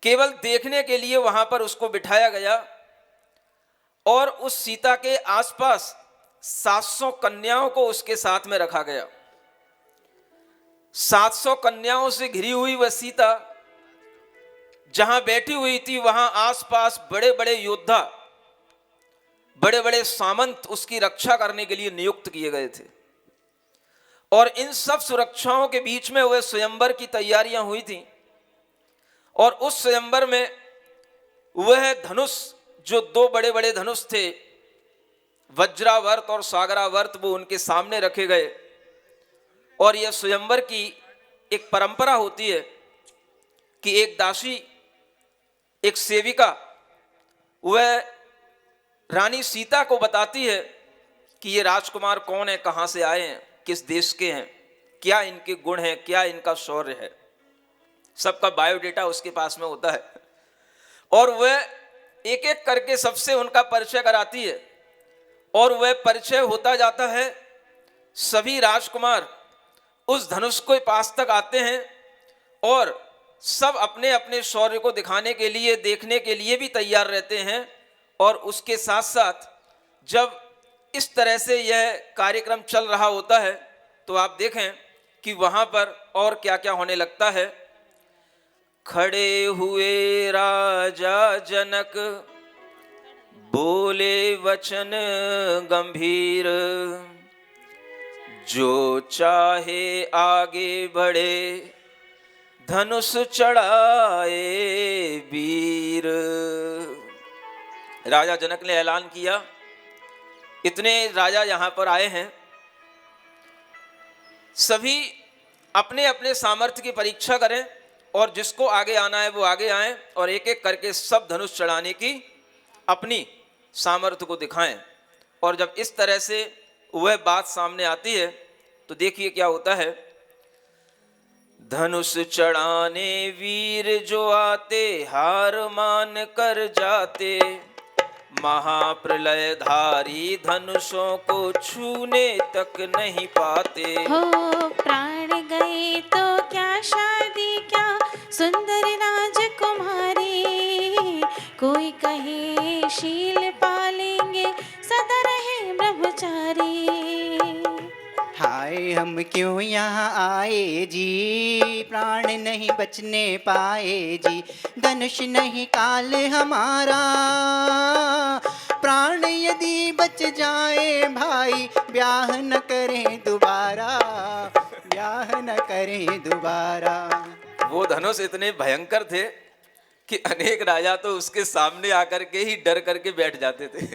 केवल देखने के लिए वहां पर उसको बिठाया गया और उस सीता के आसपास 700 कन्याओं को उसके साथ में रखा गया। 700 कन्याओं से घिरी हुई वह सीता जहां बैठी हुई थी, वहां आसपास बड़े बड़े योद्धा, बड़े बड़े सामंत उसकी रक्षा करने के लिए नियुक्त किए गए थे। और इन सब सुरक्षाओं के बीच में वह स्वयंवर की तैयारियां हुई थी। और उस स्वयंवर में वह धनुष, जो दो बड़े बड़े धनुष थे, वज्रावर्त और सागरावर्त, वो उनके सामने रखे गए। और यह स्वयंवर की एक परंपरा होती है कि एक दासी, एक सेविका, वह रानी सीता को बताती है कि ये राजकुमार कौन है, कहाँ से आए हैं, किस देश के हैं, क्या इनके गुण हैं, क्या इनका शौर्य है। सबका बायोडेटा उसके पास में होता है। और वह एक एक करके सबसे उनका परिचय कराती है। और वह परिचय होता जाता है। सभी राजकुमार उस धनुष के पास तक आते हैं और सब अपने अपने शौर्य को दिखाने के लिए, देखने के लिए भी तैयार रहते हैं। और उसके साथ साथ जब इस तरह से यह कार्यक्रम चल रहा होता है तो आप देखें कि वहाँ पर और क्या क्या होने लगता है। खड़े हुए राजा जनक बोले वचन गंभीर, जो चाहे आगे बढ़े धनुष चढ़ाए वीर। राजा जनक ने ऐलान किया, इतने राजा यहाँ पर आए हैं, सभी अपने अपने सामर्थ्य की परीक्षा करें और जिसको आगे आना है वो आगे आएं और एक एक करके सब धनुष चढ़ाने की अपनी सामर्थ्य को दिखाएं। और जब इस तरह से वह बात सामने आती है तो देखिए क्या होता है। धनुष चढ़ाने वीर जो आते, हार मान कर जाते, महाप्रलय धारी धनुषों को छूने तक नहीं पाते। हो प्राण गए तो क्या शादी, क्या सुंदर राजकुमारी, कोई कहे शील पालेंगे सदा रहे ब्रह्मचारी। हाय हम क्यों यहाँ आए जी, प्राण नहीं बचने पाए जी, धनुष नहीं काल हमारा, प्राण यदि बच जाए भाई ब्याह न करें दोबारा, ब्याह न करें दोबारा। वो धनुष इतने भयंकर थे कि अनेक राजा तो उसके सामने आकर के ही डर करके बैठ जाते थे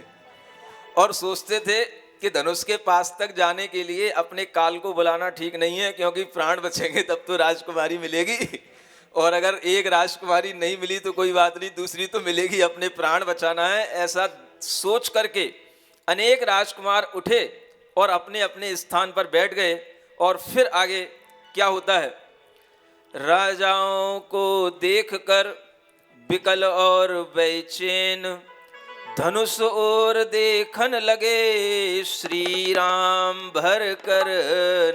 और सोचते थे कि धनुष के पास तक जाने के लिए अपने काल को बुलाना ठीक नहीं है, क्योंकि प्राण बचेंगे तब तो राजकुमारी मिलेगी, और अगर एक राजकुमारी नहीं मिली तो कोई बात नहीं, दूसरी तो मिलेगी, अपने प्राण बचाना है। ऐसा सोच करके अनेक राजकुमार उठे और अपने अपने स्थान पर बैठ गए। और फिर आगे क्या होता है, राजाओं को देखकर विकल और बेचैन धनुष और देखन लगे, श्री राम भर कर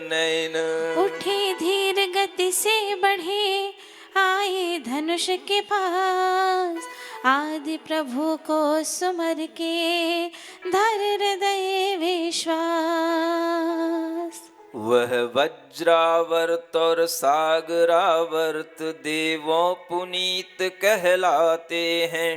नैन। उठे धीर गति से बढ़े, आए धनुष के पास, आदि प्रभु को सुमर के धर हृदय विश्वास। वह वज्रावर्त और सागरावर्त देवों पुनीत कहलाते हैं,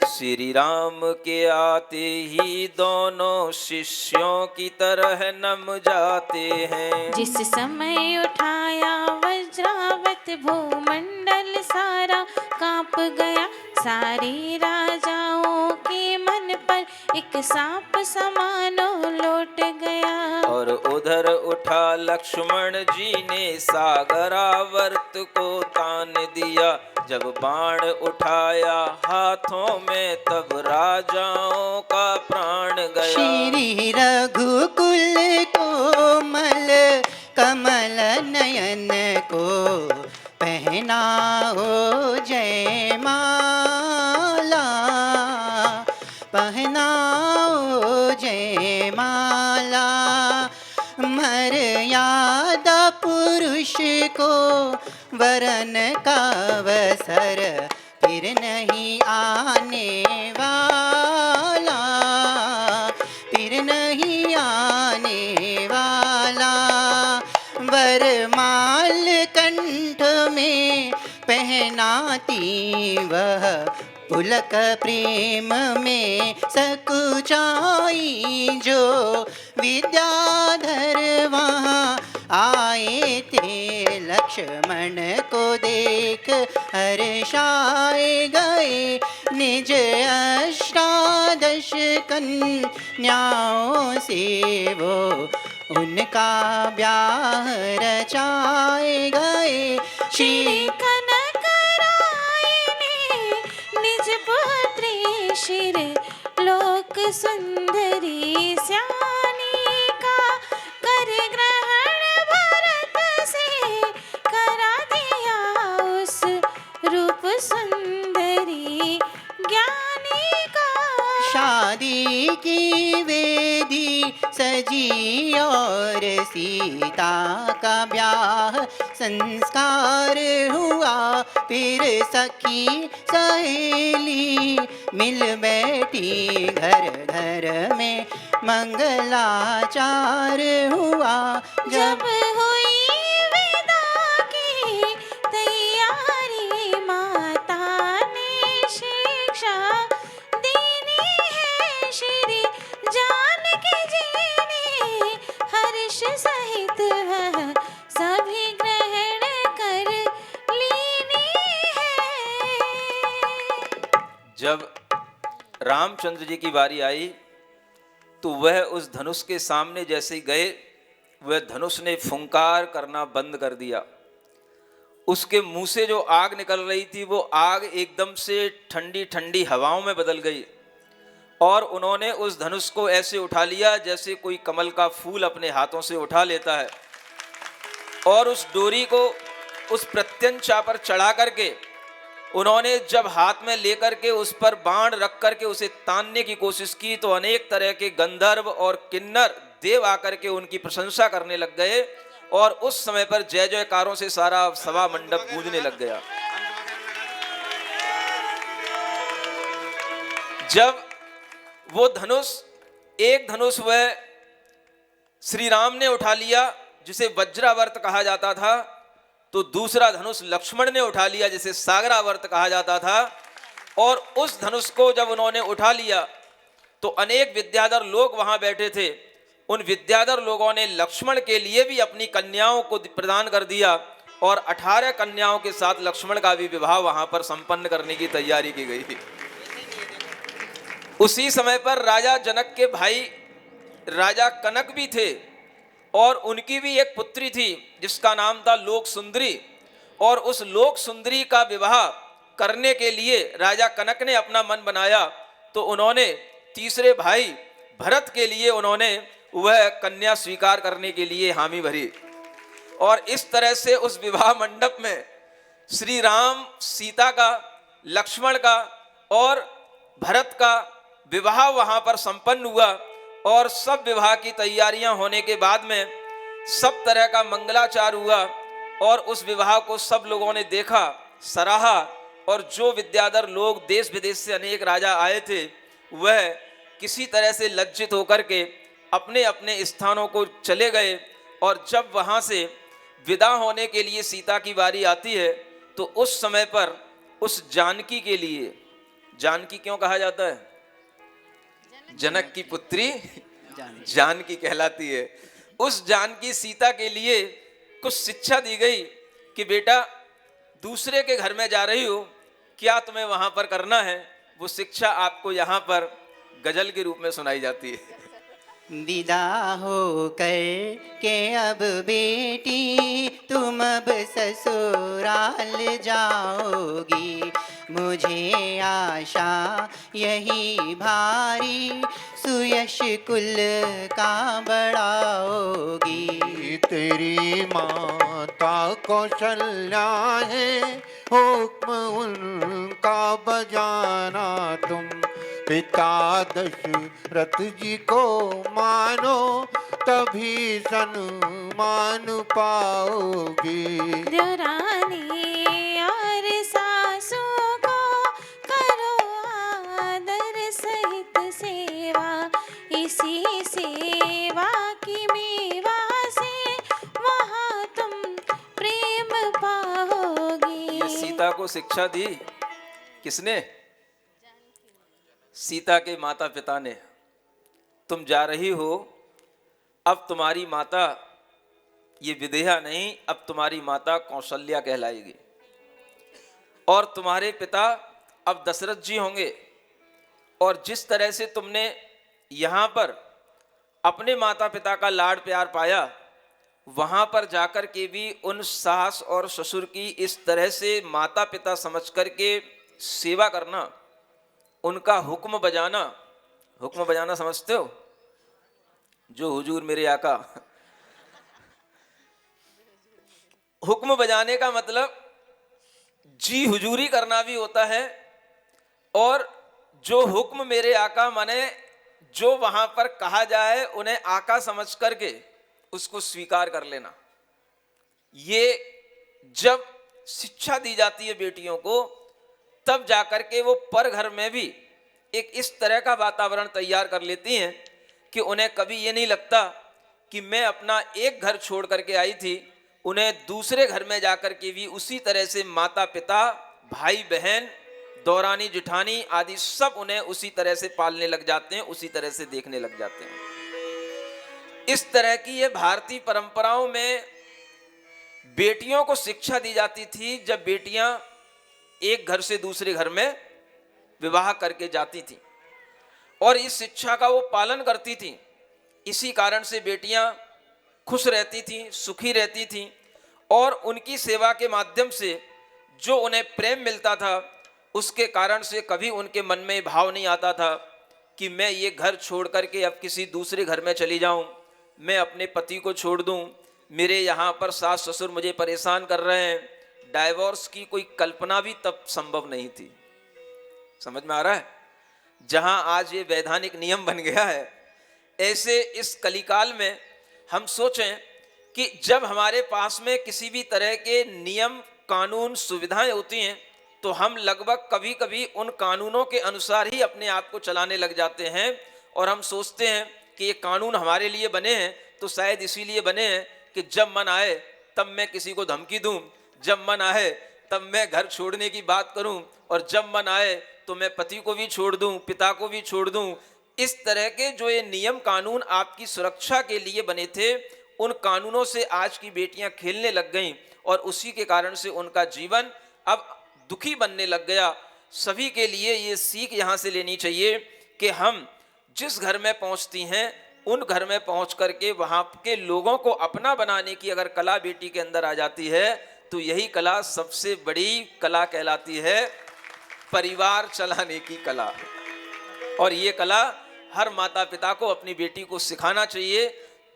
श्री राम के आते ही दोनों शिष्यों की तरह नम जाते हैं। जिस समय उठाया वज्रावत भूमंडल सारा कांप गया, सारे राजाओं के मन पर एक सांप समानो लौट गया। और उधर उठा लक्ष्मण जी ने सागरावर्त को तान दिया, जब बाण उठाया हाथों में तब राजाओं का प्राण गया। श्री रघुकुल कोमल कमल नयन को पहनाओ जयमाला, पहनाओ जयमाला। मर्यादा पुरुष को वरन का अवसर फिर नहीं आने वाला, फिर नहीं आने वाला। वरमाला नाती वह पुलक प्रेम में सकुचाई। जो विद्याधर वहाँ आए थे लक्ष्मण को देख हर्षाए गए। निज अष्टादश कन्याओं से वो उनका ब्याह रचाए गए। श्री कनक राय ने निज पुत्री शिर लोक सुंदरी श्यानी का कर ग्रहण भरत से करा दिया उस रूप सुंदरी ज्ञानी का। शादी की वेदी सजी और सीता का ब्याह संस्कार हुआ। फिर सखी सहेली मिल बैठी घर घर में मंगलाचार हुआ। जब हुई विदा की तैयारी माता ने शिक्षा देनी है श्री जानकी जी ने हर्ष सहित वह सभी ग्रहण कर लीनी है। जब रामचंद्र जी की बारी आई तो वह उस धनुष के सामने जैसे ही गए, वह धनुष ने फुंकार करना बंद कर दिया। उसके मुंह से जो आग निकल रही थी वो आग एकदम से ठंडी ठंडी हवाओं में बदल गई और उन्होंने उस धनुष को ऐसे उठा लिया जैसे कोई कमल का फूल अपने हाथों से उठा लेता है। और उस डोरी को उस प्रत्यंचा पर चढ़ा करके उन्होंने जब हाथ में लेकर के उस पर बाण रख करके उसे तानने की कोशिश की तो अनेक तरह के गंधर्व और किन्नर देव आकर के उनकी प्रशंसा करने लग गए और उस समय पर जय जयकारों से सारा सभा मंडप गूंजने लग गया। जब वो धनुष, एक धनुष वह श्री राम ने उठा लिया जिसे वज्रावर्त कहा जाता था, तो दूसरा धनुष लक्ष्मण ने उठा लिया जिसे सागरावर्त कहा जाता था। और उस धनुष को जब उन्होंने उठा लिया तो अनेक विद्याधर लोग वहां बैठे थे। उन विद्याधर लोगों ने लक्ष्मण के लिए भी अपनी कन्याओं को प्रदान कर दिया और 18 कन्याओं के साथ लक्ष्मण का भी विवाह वहां पर संपन्न करने की तैयारी की गई थी। उसी समय पर राजा जनक के भाई राजा कनक भी थे और उनकी भी एक पुत्री थी जिसका नाम था लोक सुंदरी। और उस लोक सुंदरी का विवाह करने के लिए राजा कनक ने अपना मन बनाया तो उन्होंने तीसरे भाई भरत के लिए उन्होंने वह कन्या स्वीकार करने के लिए हामी भरी। और इस तरह से उस विवाह मंडप में श्री राम सीता का, लक्ष्मण का और भरत का विवाह वहां पर संपन्न हुआ। और सब विवाह की तैयारियां होने के बाद में सब तरह का मंगलाचार हुआ और उस विवाह को सब लोगों ने देखा, सराहा। और जो विद्याधर लोग देश विदेश से अनेक राजा आए थे वह किसी तरह से लज्जित होकर के अपने अपने स्थानों को चले गए। और जब वहां से विदा होने के लिए सीता की बारी आती है तो उस समय पर उस जानकी के लिए, जानकी क्यों कहा जाता है? जनक की पुत्री जानकी कहलाती है। उस जानकी सीता के लिए कुछ शिक्षा दी गई कि बेटा दूसरे के घर में जा रही हो, क्या तुम्हें वहां पर करना है, वो शिक्षा आपको यहाँ पर गजल के रूप में सुनाई जाती है। विदा हो कर के अब बेटी तुम अब ससुराल जाओगी। मुझे आशा यही भारी सुयश कुल का बढ़ाओगी। तेरी माता कौशल्या है, हुक्म उनका बजाना तुम। पिता दशरथ जी को मानो तभी सन्मान पाओगी। देवरानी और सासू को करो आदर सहित सेवा, इसी सेवा की मेवा से वहाँ तुम प्रेम पाओगी। ये सीता को शिक्षा दी किसने? सीता के माता पिता ने। तुम जा रही हो, अब तुम्हारी माता ये विदेहा नहीं, अब तुम्हारी माता कौशल्या कहलाएगी, और तुम्हारे पिता अब दशरथ जी होंगे। और जिस तरह से तुमने यहाँ पर अपने माता पिता का लाड प्यार पाया, वहाँ पर जाकर के भी उन सास और ससुर की इस तरह से माता पिता समझ कर के सेवा करना, उनका हुक्म बजाना। हुक्म बजाना समझते हो? जो हुजूर मेरे आका। हुक्म बजाने का मतलब जी हुजूरी करना भी होता है, और जो हुक्म मेरे आका माने जो वहां पर कहा जाए उन्हें आका समझ करके उसको स्वीकार कर लेना। ये जब शिक्षा दी जाती है बेटियों को, तब जाकर के वो पर घर में भी एक इस तरह का वातावरण तैयार कर लेती हैं कि उन्हें कभी ये नहीं लगता कि मैं अपना एक घर छोड़ करके आई थी, उन्हें दूसरे घर में जाकर के भी उसी तरह से माता पिता, भाई बहन, दौरानी जिठानी आदि सब उन्हें उसी तरह से पालने लग जाते हैं, उसी तरह से देखने लग जाते हैं। इस तरह की ये भारतीय परंपराओं में बेटियों को शिक्षा दी जाती थी जब बेटियां एक घर से दूसरे घर में विवाह करके जाती थी, और इस शिक्षा का वो पालन करती थी। इसी कारण से बेटियां खुश रहती थीं, सुखी रहती थीं, और उनकी सेवा के माध्यम से जो उन्हें प्रेम मिलता था, उसके कारण से कभी उनके मन में भाव नहीं आता था कि मैं ये घर छोड़ करके अब किसी दूसरे घर में चली जाऊं, मैं अपने पति को छोड़ दूं, मेरे यहाँ पर सास ससुर मुझे परेशान कर रहे हैं। डाइवोर्स की कोई कल्पना भी तब संभव नहीं थी। समझ में आ रहा है? जहां आज ये वैधानिक नियम बन गया है, ऐसे इस कलिकाल में हम सोचें कि जब हमारे पास में किसी भी तरह के नियम, कानून, सुविधाएं होती हैं, तो हम लगभग कभी कभी उन कानूनों के अनुसार ही अपने आप को चलाने लग जाते हैं, और हम सोचते हैं कि ये कानून हमारे लिए बने हैं तो शायद इसीलिए बने हैं कि जब मन आए तब मैं किसी को धमकी दूं, जब मन आए तब मैं घर छोड़ने की बात करूं, और जब मन आए तो मैं पति को भी छोड़ दूं, पिता को भी छोड़ दूं। इस तरह के जो ये नियम कानून आपकी सुरक्षा के लिए बने थे, उन कानूनों से आज की बेटियां खेलने लग गईं, और उसी के कारण से उनका जीवन अब दुखी बनने लग गया। सभी के लिए ये सीख यहाँ से लेनी चाहिए कि हम जिस घर में पहुँचती हैं, उन घर में पहुँच करके वहाँ के लोगों को अपना बनाने की अगर कला बेटी के अंदर आ जाती है, तो यही कला सबसे बड़ी कला कहलाती है, परिवार चलाने की कला। और ये कला हर माता पिता को अपनी बेटी को सिखाना चाहिए,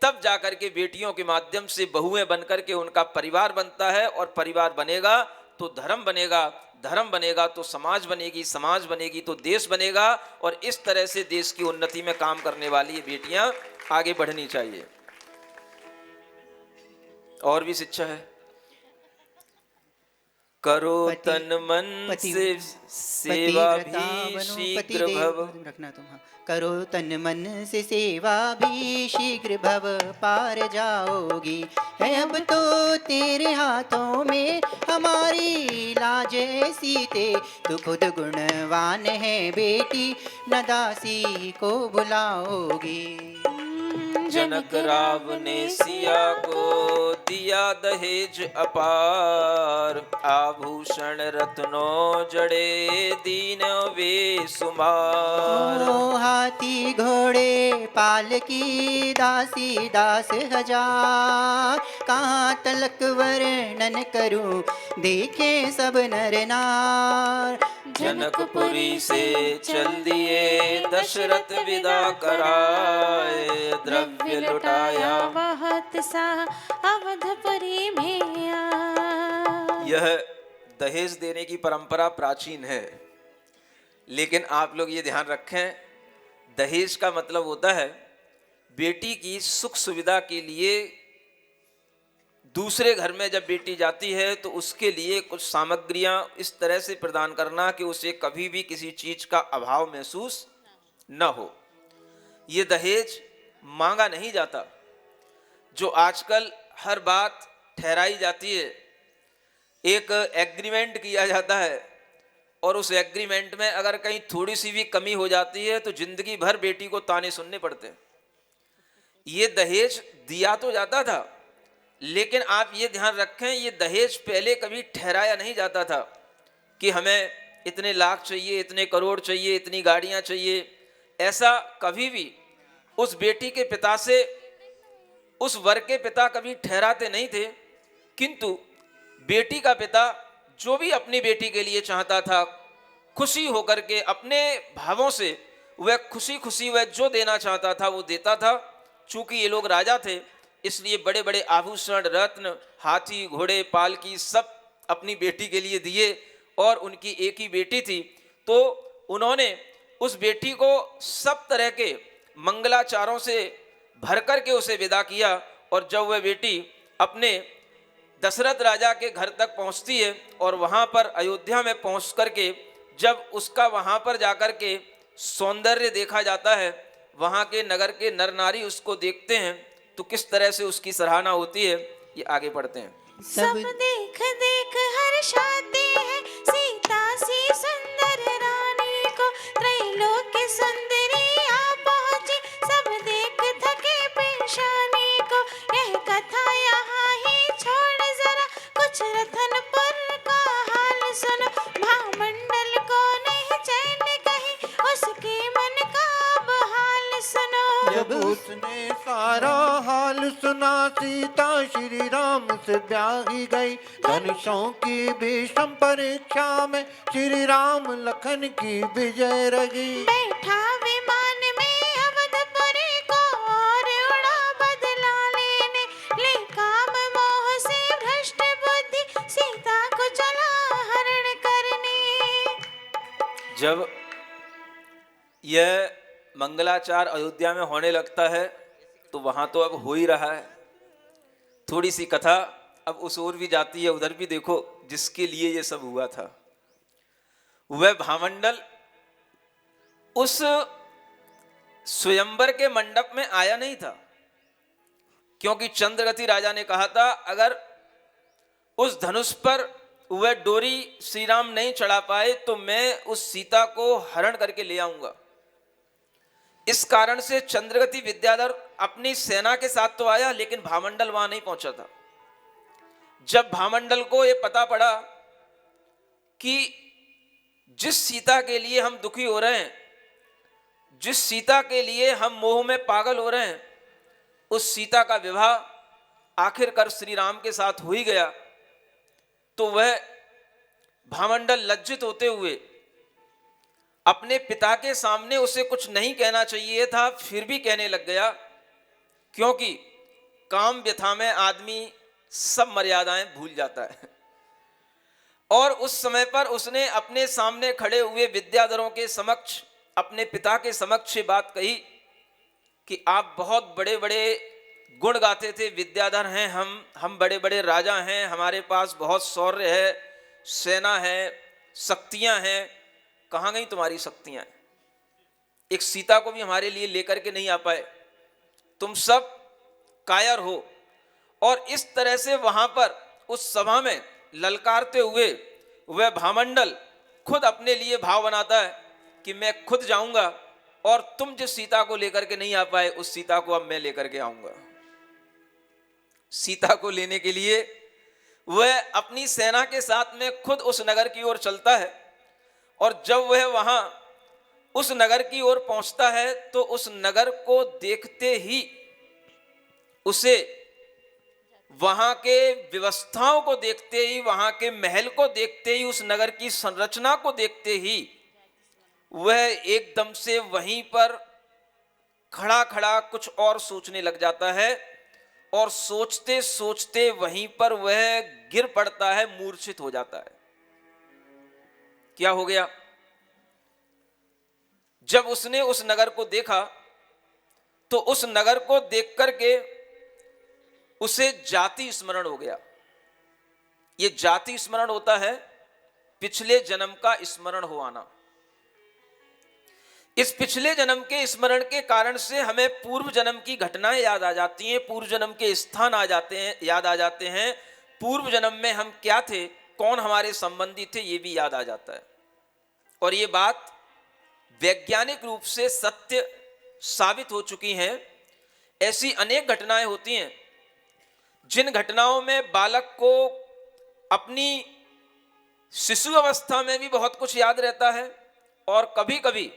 तब जाकर के बेटियों के माध्यम से बहुएं बनकर के उनका परिवार बनता है, और परिवार बनेगा तो धर्म बनेगा, धर्म बनेगा तो समाज बनेगी, समाज बनेगी तो देश बनेगा, और इस तरह से देश की उन्नति में काम करने वाली ये बेटियां आगे बढ़नी चाहिए। और भी शिक्षा है, करो तन मन से सेवा भी शीघ्र भव। रखना तुम, हाँ। करो तन मन से सेवा भी शीघ्र भव पार जाओगी, है अब तो तेरे हाथों में हमारी लाज सीते, तू खुद गुणवान है बेटी न दासी को बुलाओगी। जनक राव ने सिया को दिया दहेज अपार, आभूषण रत्नों जड़े दीन वे सुमार। हाथी घोड़े पालकी दासी दास हजार, कहाँ तलक वर्णन करूं देखे सब नर नार। जनकपुरी से चल दिए दशरथ विदा कराए, द्रव्य लुटाया बहुत सा अवधपुरी में आया। यह दहेज देने की परंपरा प्राचीन है, लेकिन आप लोग ये ध्यान रखें, दहेज का मतलब होता है बेटी की सुख सुविधा के लिए दूसरे घर में जब बेटी जाती है तो उसके लिए कुछ सामग्रियां इस तरह से प्रदान करना कि उसे कभी भी किसी चीज का अभाव महसूस न हो। ये दहेज मांगा नहीं जाता, जो आजकल हर बात ठहराई जाती है एक एग्रीमेंट किया जाता है और उस एग्रीमेंट में अगर कहीं थोड़ी सी भी कमी हो जाती है तो जिंदगी भर बेटी को ताने सुनने पड़ते हैं। ये दहेज दिया तो जाता था, लेकिन आप ये ध्यान रखें, ये दहेज पहले कभी ठहराया नहीं जाता था कि हमें इतने लाख चाहिए, इतने करोड़ चाहिए, इतनी गाड़ियां चाहिए। ऐसा कभी भी उस बेटी के पिता से, उस वर के पिता कभी ठहराते नहीं थे। किंतु बेटी का पिता जो भी अपनी बेटी के लिए चाहता था, खुशी होकर के अपने भावों से वह खुशी खुशी वह जो देना चाहता था वो देता था। चूंकि ये लोग राजा थे, इसलिए बड़े बड़े आभूषण, रत्न, हाथी, घोड़े, पालकी सब अपनी बेटी के लिए दिए। और उनकी एक ही बेटी थी, तो उन्होंने उस बेटी को सब तरह के मंगलाचारों से भर कर के उसे विदा किया। और जब वह बेटी अपने दशरथ राजा के घर तक पहुंचती है और वहां पर अयोध्या में पहुंच कर के जब उसका वहां पर जाकर के सौंदर्य देखा जाता है, वहां के नगर के नर नारी उसको देखते हैं, तो किस तरह से उसकी सराहना होती है, ये आगे पढ़ते हैं। सब देख देख हर्षाते हैं सीता सी सुंदर रानी को, त्रैलोक्य सुंदरी आ पहुंची, सब देख थके पेशानी को। यह कथा यहाँ ही छोड़ जरा, कुछ रतनपुर का हाल सुनो। महामंडल को नहीं चैन कहीं, उसके मन का अब हाल सुनो। जब उसने सारा हाल सुना, सीता श्री राम से ब्याही गई। धनुषों की भीषण परीक्षा में श्री राम लखन की विजय रही। बैठा विमान में अवधपुरी को और उड़ा बदला लेने, ले काम मोह से भ्रष्ट बुद्धि, सीता को चला हरण करने। जब यह मंगलाचार अयोध्या में होने लगता है तो वहां तो अब हो ही रहा है। थोड़ी सी कथा अब उस ओर भी जाती है, उधर भी देखो जिसके लिए ये सब हुआ था। वह भामंडल उस स्वयंवर के मंडप में आया नहीं था, क्योंकि चंद्रगति राजा ने कहा था अगर उस धनुष पर वह डोरी श्री राम नहीं चढ़ा पाए तो मैं उस सीता को हरण करके ले आऊंगा। इस कारण से चंद्रगति विद्याधर अपनी सेना के साथ तो आया, लेकिन भामंडल वहां नहीं पहुंचा था। जब भामंडल को यह पता पड़ा कि जिस सीता के लिए हम दुखी हो रहे हैं, जिस सीता के लिए हम मोह में पागल हो रहे हैं, उस सीता का विवाह आखिरकार श्री राम के साथ हो ही गया, तो वह भामंडल लज्जित होते हुए अपने पिता के सामने उसे कुछ नहीं कहना चाहिए था, फिर भी कहने लग गया, क्योंकि काम व्यथा में आदमी सब मर्यादाएं भूल जाता है। और उस समय पर उसने अपने सामने खड़े हुए विद्याधरों के समक्ष, अपने पिता के समक्ष ये बात कही कि आप बहुत बड़े बड़े गुण गाते थे, विद्याधर हैं हम बड़े बड़े राजा हैं, हमारे पास बहुत शौर्य है, सेना है, शक्तियां हैं। कहाँ गई तुम्हारी शक्तियां? एक सीता को भी हमारे लिए लेकर के नहीं आ पाए, तुम सब कायर हो। और इस तरह से वहां पर उस सभा में ललकारते हुए वह भामंडल खुद अपने लिए भाव बनाता है कि मैं खुद जाऊंगा और तुम जिस सीता को लेकर के नहीं आ पाए उस सीता को अब मैं लेकर के आऊंगा। सीता को लेने के लिए वह अपनी सेना के साथ में खुद उस नगर की ओर चलता है। और जब वह वहां उस नगर की ओर पहुंचता है तो उस नगर को देखते ही, उसे वहां के व्यवस्थाओं को देखते ही, वहां के महल को देखते ही, उस नगर की संरचना को देखते ही वह एकदम से वहीं पर खड़ा खड़ा कुछ और सोचने लग जाता है। और सोचते सोचते वहीं पर वह गिर पड़ता है, मूर्छित हो जाता है। क्या हो गया? जब उसने उस नगर को देखा तो उस नगर को देख करके उसे जाति स्मरण हो गया। ये जाति स्मरण होता है पिछले जन्म का स्मरण हो आना। इस पिछले जन्म के स्मरण के कारण से हमें पूर्व जन्म की घटनाएं याद आ जाती हैं, पूर्व जन्म के स्थान आ जाते हैं, याद आ जाते हैं। पूर्व जन्म में हम क्या थे कौन हमारे संबंधी थे ये भी याद आ जाता है। और ये बात वैज्ञानिक रूप से सत्य साबित हो चुकी हैं। ऐसी अनेक घटनाएं होती हैं जिन घटनाओं में बालक को अपनी शिशु अवस्था में भी बहुत कुछ याद रहता है और कभी कभी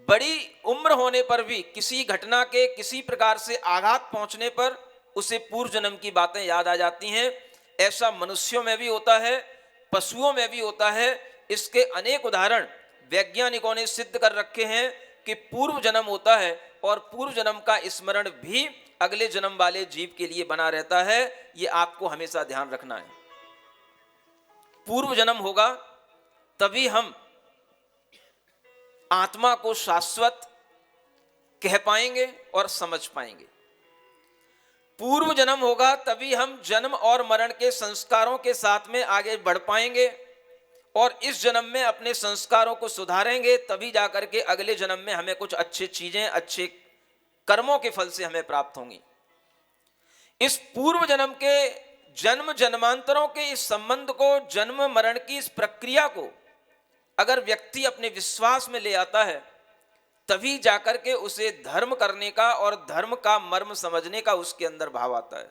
बड़ी उम्र होने पर भी किसी घटना के किसी प्रकार से आघात पहुंचने पर उसे पूर्व जन्म की बातें याद आ जाती हैं। ऐसा मनुष्यों में भी होता है, पशुओं में भी होता है। इसके अनेक उदाहरण वैज्ञानिकों ने सिद्ध कर रखे हैं कि पूर्व जन्म होता है और पूर्व जन्म का स्मरण भी अगले जन्म वाले जीव के लिए बना रहता है। ये आपको हमेशा ध्यान रखना है। पूर्व जन्म होगा तभी हम आत्मा को शाश्वत कह पाएंगे और समझ पाएंगे। पूर्व जन्म होगा तभी हम जन्म और मरण के संस्कारों के साथ में आगे बढ़ पाएंगे और इस जन्म में अपने संस्कारों को सुधारेंगे, तभी जाकर के अगले जन्म में हमें कुछ अच्छी चीजें, अच्छे कर्मों के फल से हमें प्राप्त होंगी। इस पूर्व जन्म के जन्म जन्मांतरों के इस संबंध को, जन्म मरण की इस प्रक्रिया को अगर व्यक्ति अपने विश्वास में ले आता है तभी जाकर के उसे धर्म करने का और धर्म का मर्म समझने का उसके अंदर भाव आता है।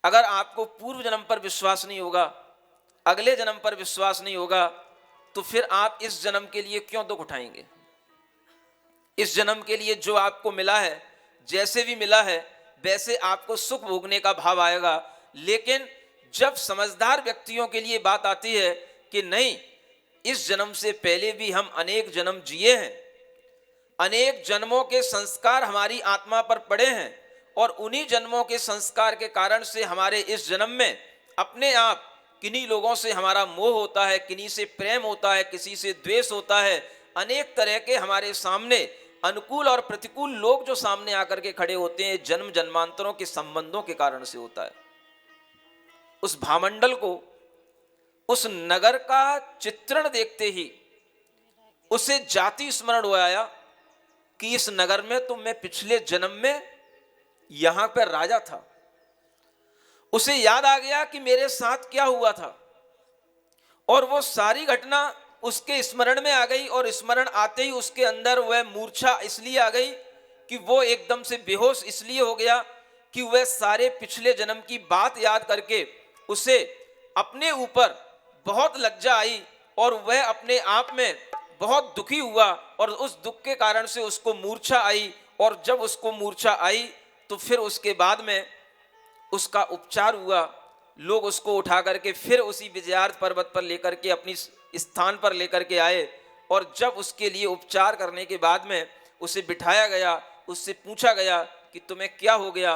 अगर आपको पूर्व जन्म पर विश्वास नहीं होगा, अगले जन्म पर विश्वास नहीं होगा, तो फिर आप इस जन्म के लिए क्यों दुख उठाएंगे? इस जन्म के लिए जो आपको मिला है, जैसे भी मिला है वैसे आपको सुख भोगने का भाव आएगा। लेकिन जब समझदार व्यक्तियों के लिए बात आती है कि नहीं, इस जन्म से पहले भी हम अनेक जन्म जिए हैं, अनेक जन्मों के संस्कार हमारी आत्मा पर पड़े हैं और उन्हीं जन्मों के संस्कार के कारण से हमारे इस जन्म में अपने आप किन्हीं लोगों से हमारा मोह होता है, किन्हीं से प्रेम होता है, किसी से द्वेष होता है। अनेक तरह के हमारे सामने अनुकूल और प्रतिकूल लोग जो सामने आकर के खड़े होते हैं, जन्म जन्मांतरों के संबंधों के कारण से होता है। उस भामंडल को, उस नगर का चित्रण देखते ही उसे जाति स्मरण हो आया कि इस नगर में तो मैं पिछले जन्म में यहां पर राजा था। उसे याद आ गया कि मेरे साथ क्या हुआ था और वो सारी घटना उसके स्मरण में आ गई और स्मरण आते ही उसके अंदर वह मूर्छा इसलिए आ गई कि वो एकदम से बेहोश इसलिए हो गया कि वह सारे पिछले जन्म की बात याद करके उसे अपने ऊपर बहुत लज्जा आई और वह अपने आप में बहुत दुखी हुआ और उस दुख के कारण से उसको मूर्छा आई। और जब उसको मूर्छा आई तो फिर उसके बाद में उसका उपचार हुआ। लोग उसको उठा करके फिर उसी विजयार्थ पर्वत पर लेकर के अपनी स्थान पर लेकर के आए और जब उसके लिए उपचार करने के बाद में उसे बिठाया गया, उससे पूछा गया कि तुम्हें क्या हो गया,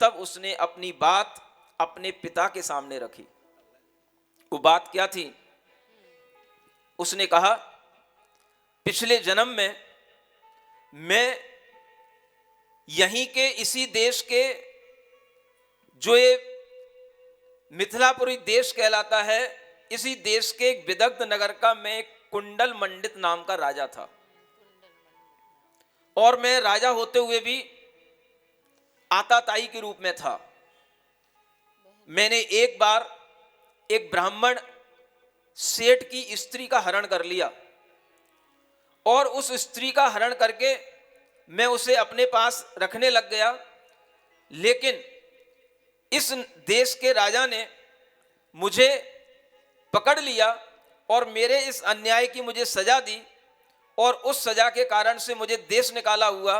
तब उसने अपनी बात अपने पिता के सामने रखी। वो बात क्या थी? उसने कहा, पिछले जन्म में मैं यहीं के इसी देश के, जो ये मिथिलापुरी देश कहलाता है, इसी देश के एक विदग्ध नगर का मैं कुंडल मंडित नाम का राजा था। और मैं राजा होते हुए भी आताताई के रूप में था। मैंने एक बार एक ब्राह्मण सेठ की स्त्री का हरण कर लिया और उस स्त्री का हरण करके मैं उसे अपने पास रखने लग गया। लेकिन इस देश के राजा ने मुझे पकड़ लिया और मेरे इस अन्याय की मुझे सजा दी और उस सजा के कारण से मुझे देश निकाला हुआ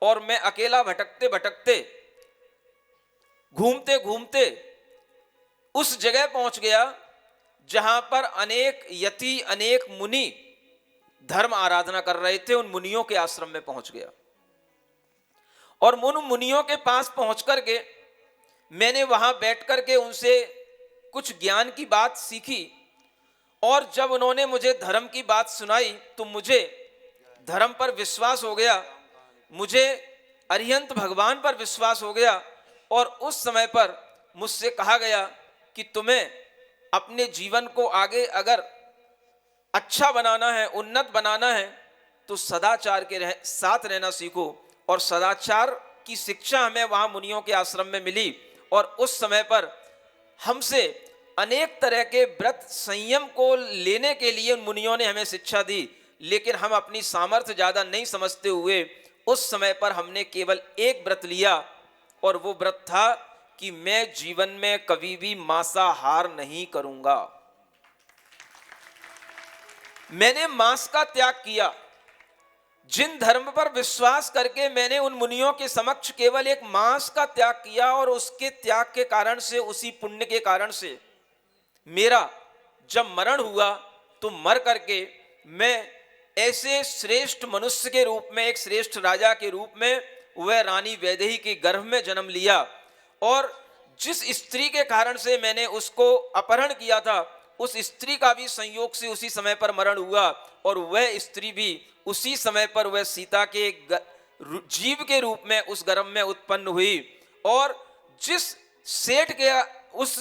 और मैं अकेला भटकते भटकते, घूमते घूमते उस जगह पहुंच गया जहां पर अनेक यति, अनेक मुनि धर्म आराधना कर रहे थे। उन मुनियों के आश्रम में पहुंच गया और उन मुनियों के पास पहुंच करके मैंने वहां बैठ करके उनसे कुछ ज्ञान की बात सीखी और जब उन्होंने मुझे धर्म की बात सुनाई तो मुझे धर्म पर विश्वास हो गया, मुझे अरिहंत भगवान पर विश्वास हो गया। और उस समय पर मुझसे कहा गया कि तुम्हें अपने जीवन को आगे अगर अच्छा बनाना है, उन्नत बनाना है, तो सदाचार के साथ रहना सीखो। और सदाचार की शिक्षा हमें वहां मुनियों के आश्रम में मिली और उस समय पर हमसे अनेक तरह के व्रत संयम को लेने के लिए उन मुनियों ने हमें शिक्षा दी, लेकिन हम अपनी सामर्थ्य ज़्यादा नहीं समझते हुए उस समय पर हमने केवल एक व्रत लिया, और वो व्रत था कि मैं जीवन में कभी भी मांसाहार नहीं करूंगा। मैंने मांस का त्याग किया। जिन धर्म पर विश्वास करके मैंने उन मुनियों के समक्ष केवल एक मांस का त्याग किया, और उसके त्याग के कारण से, उसी पुण्य के कारण से मेरा जब मरण हुआ तो मर करके मैं ऐसे श्रेष्ठ मनुष्य के रूप में, एक श्रेष्ठ राजा के रूप में वह रानी वैदेही के गर्भ में जन्म लिया। और जिस स्त्री के कारण से मैंने उसको अपहरण किया था, उस स्त्री का भी संयोग से उसी समय पर मरण हुआ, और वह स्त्री भी उसी समय पर वह सीता के जीव के रूप में उस गर्भ में उत्पन्न हुई। और जिस सेठ के, उस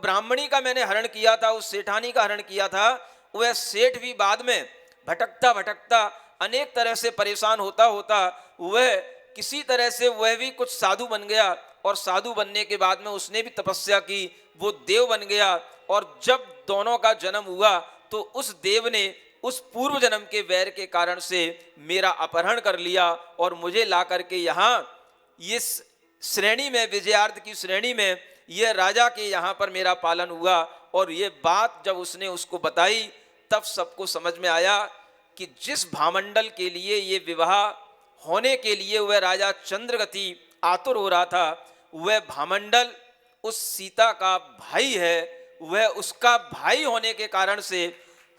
ब्राह्मणी का मैंने हरण किया था, उस सेठानी का हरण किया था, वह सेठ भी बाद में भटकता भटकता अनेक तरह से परेशान होता होता वह किसी तरह से वह भी कुछ साधु बन गया, और साधु बनने के बाद में उसने भी तपस्या की, वो देव बन गया। और जब दोनों का जन्म हुआ तो उस देव ने उस पूर्व जन्म के वैर के कारण से मेरा अपहरण कर लिया, और मुझे ला करके यहाँ इस श्रेणी में, विजयार्थ की श्रेणी में, यह राजा के यहाँ पर मेरा पालन हुआ। और ये बात जब उसने उसको बताई तब सबको समझ में आया कि जिस भामंडल के लिए ये विवाह होने के लिए वह राजा चंद्रगति आतुर हो रहा था, वह भामंडल उस सीता का भाई है। वह उसका भाई होने के कारण से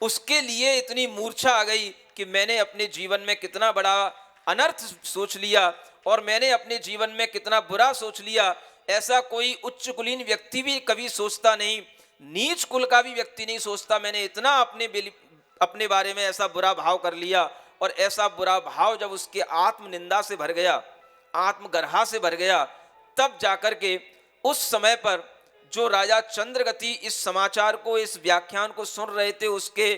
उसके लिए इतनी मूर्छा आ गई कि मैंने अपने जीवन में कितना बड़ा अनर्थ सोच लिया, और मैंने अपने जीवन में कितना बुरा सोच लिया। ऐसा कोई उच्च कुलीन व्यक्ति भी कभी सोचता नहीं, नीच कुल का भी व्यक्ति नहीं सोचता। मैंने इतना अपने बारे में ऐसा बुरा भाव कर लिया, और ऐसा बुरा भाव जब उसके आत्मनिंदा से भर गया, आत्मगर्हा से भर गया, तब जाकर के उस समय पर जो राजा चंद्रगति इस समाचार को, इस व्याख्यान को सुन रहे थे, उसके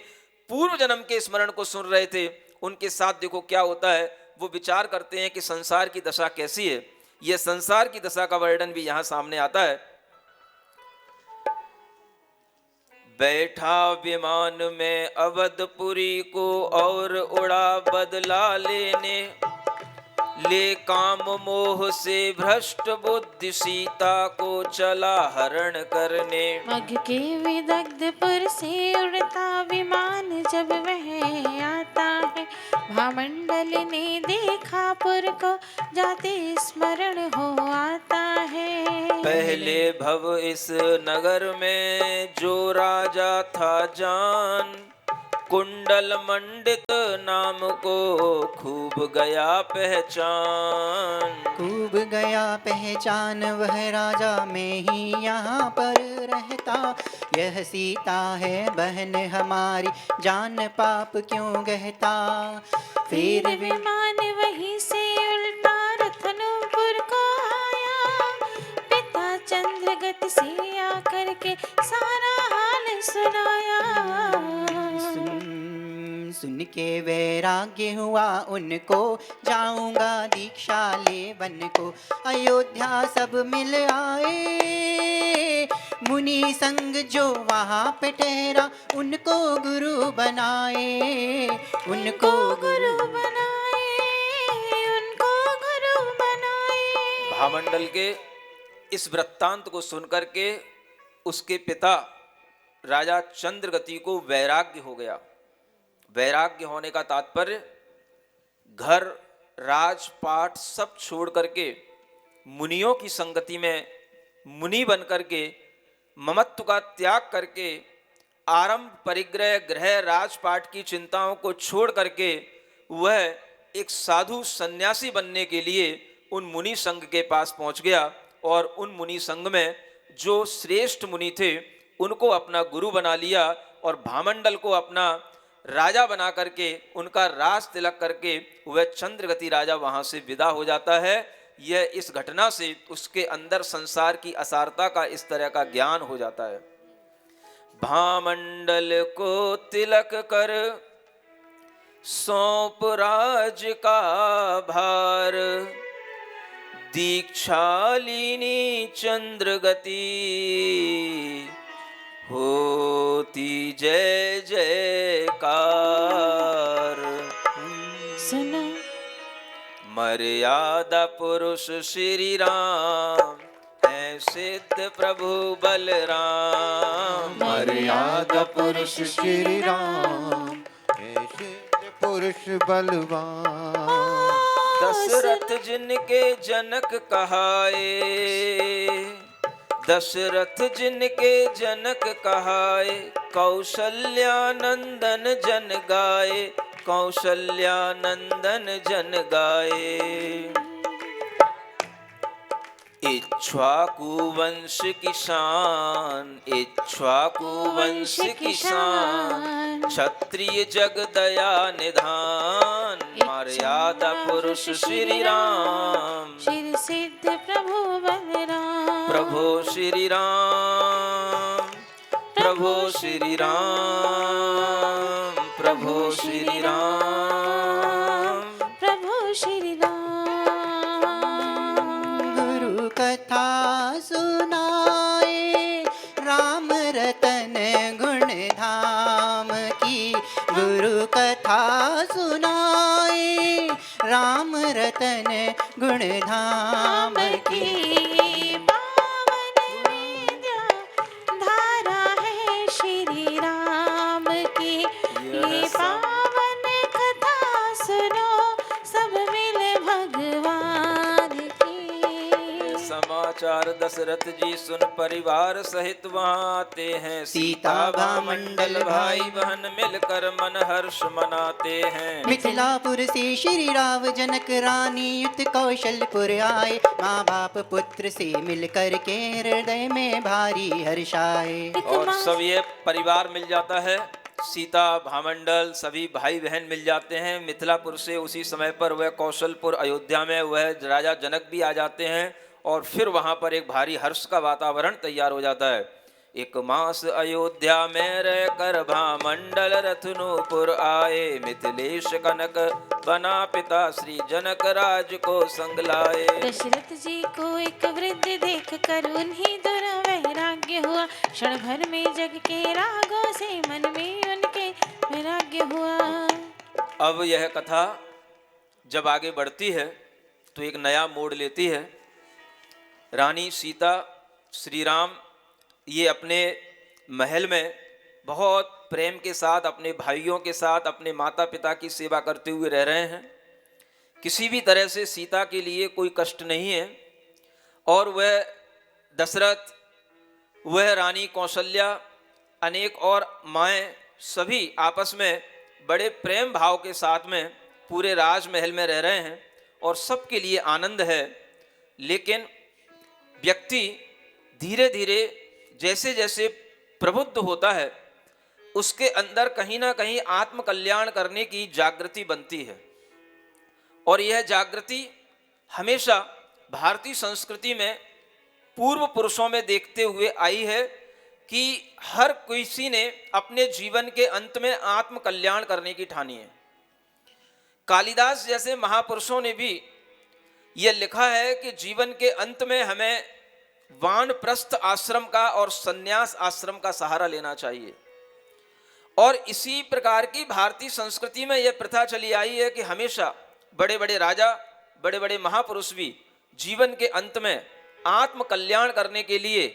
पूर्व जन्म के स्मरण को सुन रहे थे, उनके साथ देखो क्या होता है। वो विचार करते हैं कि संसार की दशा कैसी है। यह संसार की दशा का वर्णन भी यहां सामने आता है। बैठा विमान में अवधपुरी को, और उड़ा बदला लेने, ले काम मोह से भ्रष्ट बुद्धि सीता को चला हरण करने। मग के विदग्धपुर से उड़ता विमान जब वह आता है, भामंडल ने देखा पुर को जाते स्मरण हो आता है। पहले भव इस नगर में जो राजा था जान, कुंडल मंडित नाम को खूब गया पहचान। खूब गया पहचान वह राजा में ही यहाँ पर रहता, यह सीता है बहन हमारी जान पाप क्यों गहता। फिर विमान वहीं से उल्टा रतनपुर को आया, पिता चंद्रगति से आकर के सारा हाल सुनाया। सुन के वैराग्य हुआ उनको, जाऊंगा दीक्षा ले वन को। अयोध्या सब मिल आए, मुनि संग जो वहाँ पे ठहरा, उनको गुरु बनाए, उनको गुरु बनाए, उनको गुरु बनाए। भामंडल के इस वृत्तांत को सुनकर के उसके पिता राजा चंद्रगति को वैराग्य हो गया। वैराग्य होने का तात्पर्य घर, राजपाट सब छोड़ करके मुनियों की संगति में मुनि बन करके, ममत्व का त्याग करके, आरंभ परिग्रह गृह राजपाट की चिंताओं को छोड़ करके वह एक साधु सन्यासी बनने के लिए उन मुनि संघ के पास पहुंच गया। और उन मुनि संघ में जो श्रेष्ठ मुनि थे उनको अपना गुरु बना लिया, और भामंडल को अपना राजा बना करके, उनका राज तिलक करके वह चंद्रगति राजा वहां से विदा हो जाता है। यह इस घटना से उसके अंदर संसार की असारता का इस तरह का ज्ञान हो जाता है। भामंडल को तिलक कर सौंप राज का भार, दीक्षा लीनी चंद्रगति होती जय जयकार। सुनो मर्यादा पुरुष श्री राम है सिद्ध प्रभु बलराम। मर्यादा पुरुष श्री राम हे सिद्ध पुरुष बलवान। दशरथ जिनके जनक कहाए, दशरथ जिनके जनक कहाए, कौशल्यानंदन जन गाए, कौशल्यानंदन जन गाए। इक्ष्वाकु वंश की शान, इक्ष्वाकु वंश की शान, क्षत्रिय जग दया निधान। मर्यादा पुरुष श्री राम, श्री सिद्ध प्रभु बलराम। प्रभु श्री राम, प्रभु श्री राम, प्रभु श्री राम, प्रभु श्री राम। गुरु कथा सुनाए राम रतन गुण धाम की। गुरु कथा सुनाए राम रतन गुण धाम की। पावन विद्या धारा है श्री राम की। ये पावन कथा सुनो सब मिले भगवान की। समाचार दशरथ जी सुन परिवार सहित वहाँ आते हैं। सीता भामंडल भाई बहन मिलकर मन हर्ष मनाते हैं। मिथिलापुर से श्री राव जनक रानी युत कौशलपुर आए। माँ बाप पुत्र से मिलकर के हृदय में भारी हर्ष आए। और सब ये परिवार मिल जाता है, सीता भामंडल सभी भाई बहन मिल जाते हैं मिथिलापुर से। उसी समय पर वह कौशलपुर अयोध्या में वह राजा जनक भी आ जाते हैं और फिर वहाँ पर एक भारी हर्ष का वातावरण तैयार हो जाता है। एक मास अयोध्या में रह कर भामंडल रत्नपुर आए। मिथिलेश कनक बना पिता श्री जनक राज को संग लाए। दशरथ जी को एक वृद्ध देख कर उन्हीं दुरा वैराग्य हुआ। क्षण भर में जग के रागों से मन में उनके वैराग्य हुआ। अब यह कथा जब आगे बढ़ती है तो एक नया मोड़ लेती है। रानी सीता, श्री राम ये अपने महल में बहुत प्रेम के साथ अपने भाइयों के साथ अपने माता पिता की सेवा करते हुए रह रहे हैं। किसी भी तरह से सीता के लिए कोई कष्ट नहीं है। और वह दशरथ, वह रानी कौशल्या, अनेक और माएँ सभी आपस में बड़े प्रेम भाव के साथ में पूरे राजमहल में रह रहे हैं और सबके लिए आनंद है। लेकिन व्यक्ति धीरे धीरे जैसे जैसे प्रबुद्ध होता है उसके अंदर कहीं ना कहीं आत्म कल्याण करने की जागृति बनती है। और यह जागृति हमेशा भारतीय संस्कृति में पूर्व पुरुषों में देखते हुए आई है कि हर किसी ने अपने जीवन के अंत में आत्म कल्याण करने की ठानी है। कालिदास जैसे महापुरुषों ने भी यह लिखा है कि जीवन के अंत में हमें वानप्रस्थ आश्रम का और संन्यास आश्रम का सहारा लेना चाहिए। और इसी प्रकार की भारतीय संस्कृति में यह प्रथा चली आई है कि हमेशा बड़े बड़े राजा, बड़े बड़े महापुरुष भी जीवन के अंत में आत्म कल्याण करने के लिए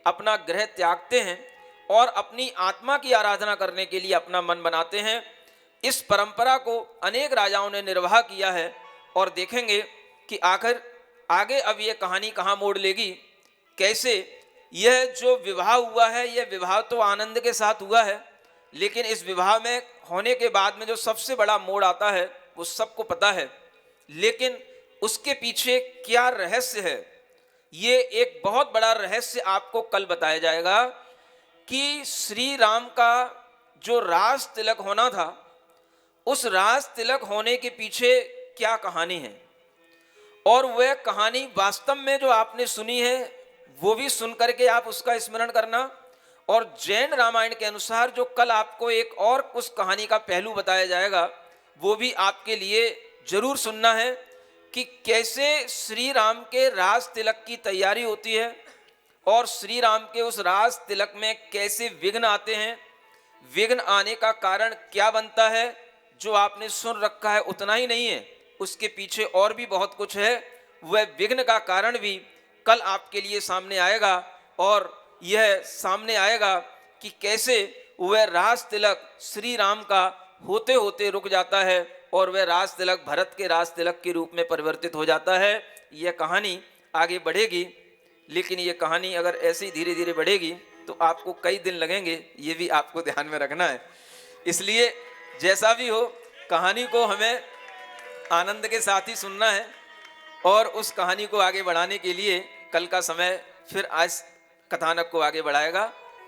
अपना गृह त्यागते हैं और अपनी आत्मा की आराधना करने के लिए अपना मन बनाते हैं। इस परंपरा को अनेक राजाओं ने निर्वाह किया है और देखेंगे कि आखिर आगे अब यह कहानी कहाँ मोड़ लेगी। कैसे यह जो विवाह हुआ है, यह विवाह तो आनंद के साथ हुआ है, लेकिन इस विवाह में होने के बाद में जो सबसे बड़ा मोड़ आता है वो सबको पता है। लेकिन उसके पीछे क्या रहस्य है, ये एक बहुत बड़ा रहस्य आपको कल बताया जाएगा कि श्री राम का जो राज तिलक होना था, उस राज तिलक होने के पीछे क्या कहानी है। और वह कहानी वास्तव में जो आपने सुनी है वो भी सुन करके आप उसका स्मरण करना। और जैन रामायण के अनुसार जो कल आपको एक और उस कहानी का पहलू बताया जाएगा वो भी आपके लिए जरूर सुनना है कि कैसे श्री राम के राज तिलक की तैयारी होती है और श्री राम के उस रास तिलक में कैसे विघ्न आते हैं, विघ्न आने का कारण क्या बनता है, जो आपने सुन रखा है उतना ही नहीं है, उसके पीछे और भी बहुत कुछ है। वह विघ्न का कारण भी कल आपके लिए सामने आएगा, और यह सामने आएगा कि कैसे वह रास तिलक श्री राम का होते होते रुक जाता है और वह रास तिलक भरत के रास तिलक के रूप में परिवर्तित हो जाता है। यह कहानी आगे बढ़ेगी, लेकिन यह कहानी अगर ऐसे ही धीरे धीरे बढ़ेगी तो आपको कई दिन लगेंगे, ये भी आपको ध्यान में रखना है। इसलिए जैसा भी हो, कहानी को हमें आनंद के साथ ही सुनना है, और उस कहानी को आगे बढ़ाने के लिए कल का समय फिर आज कथानक को आगे बढ़ाएगा।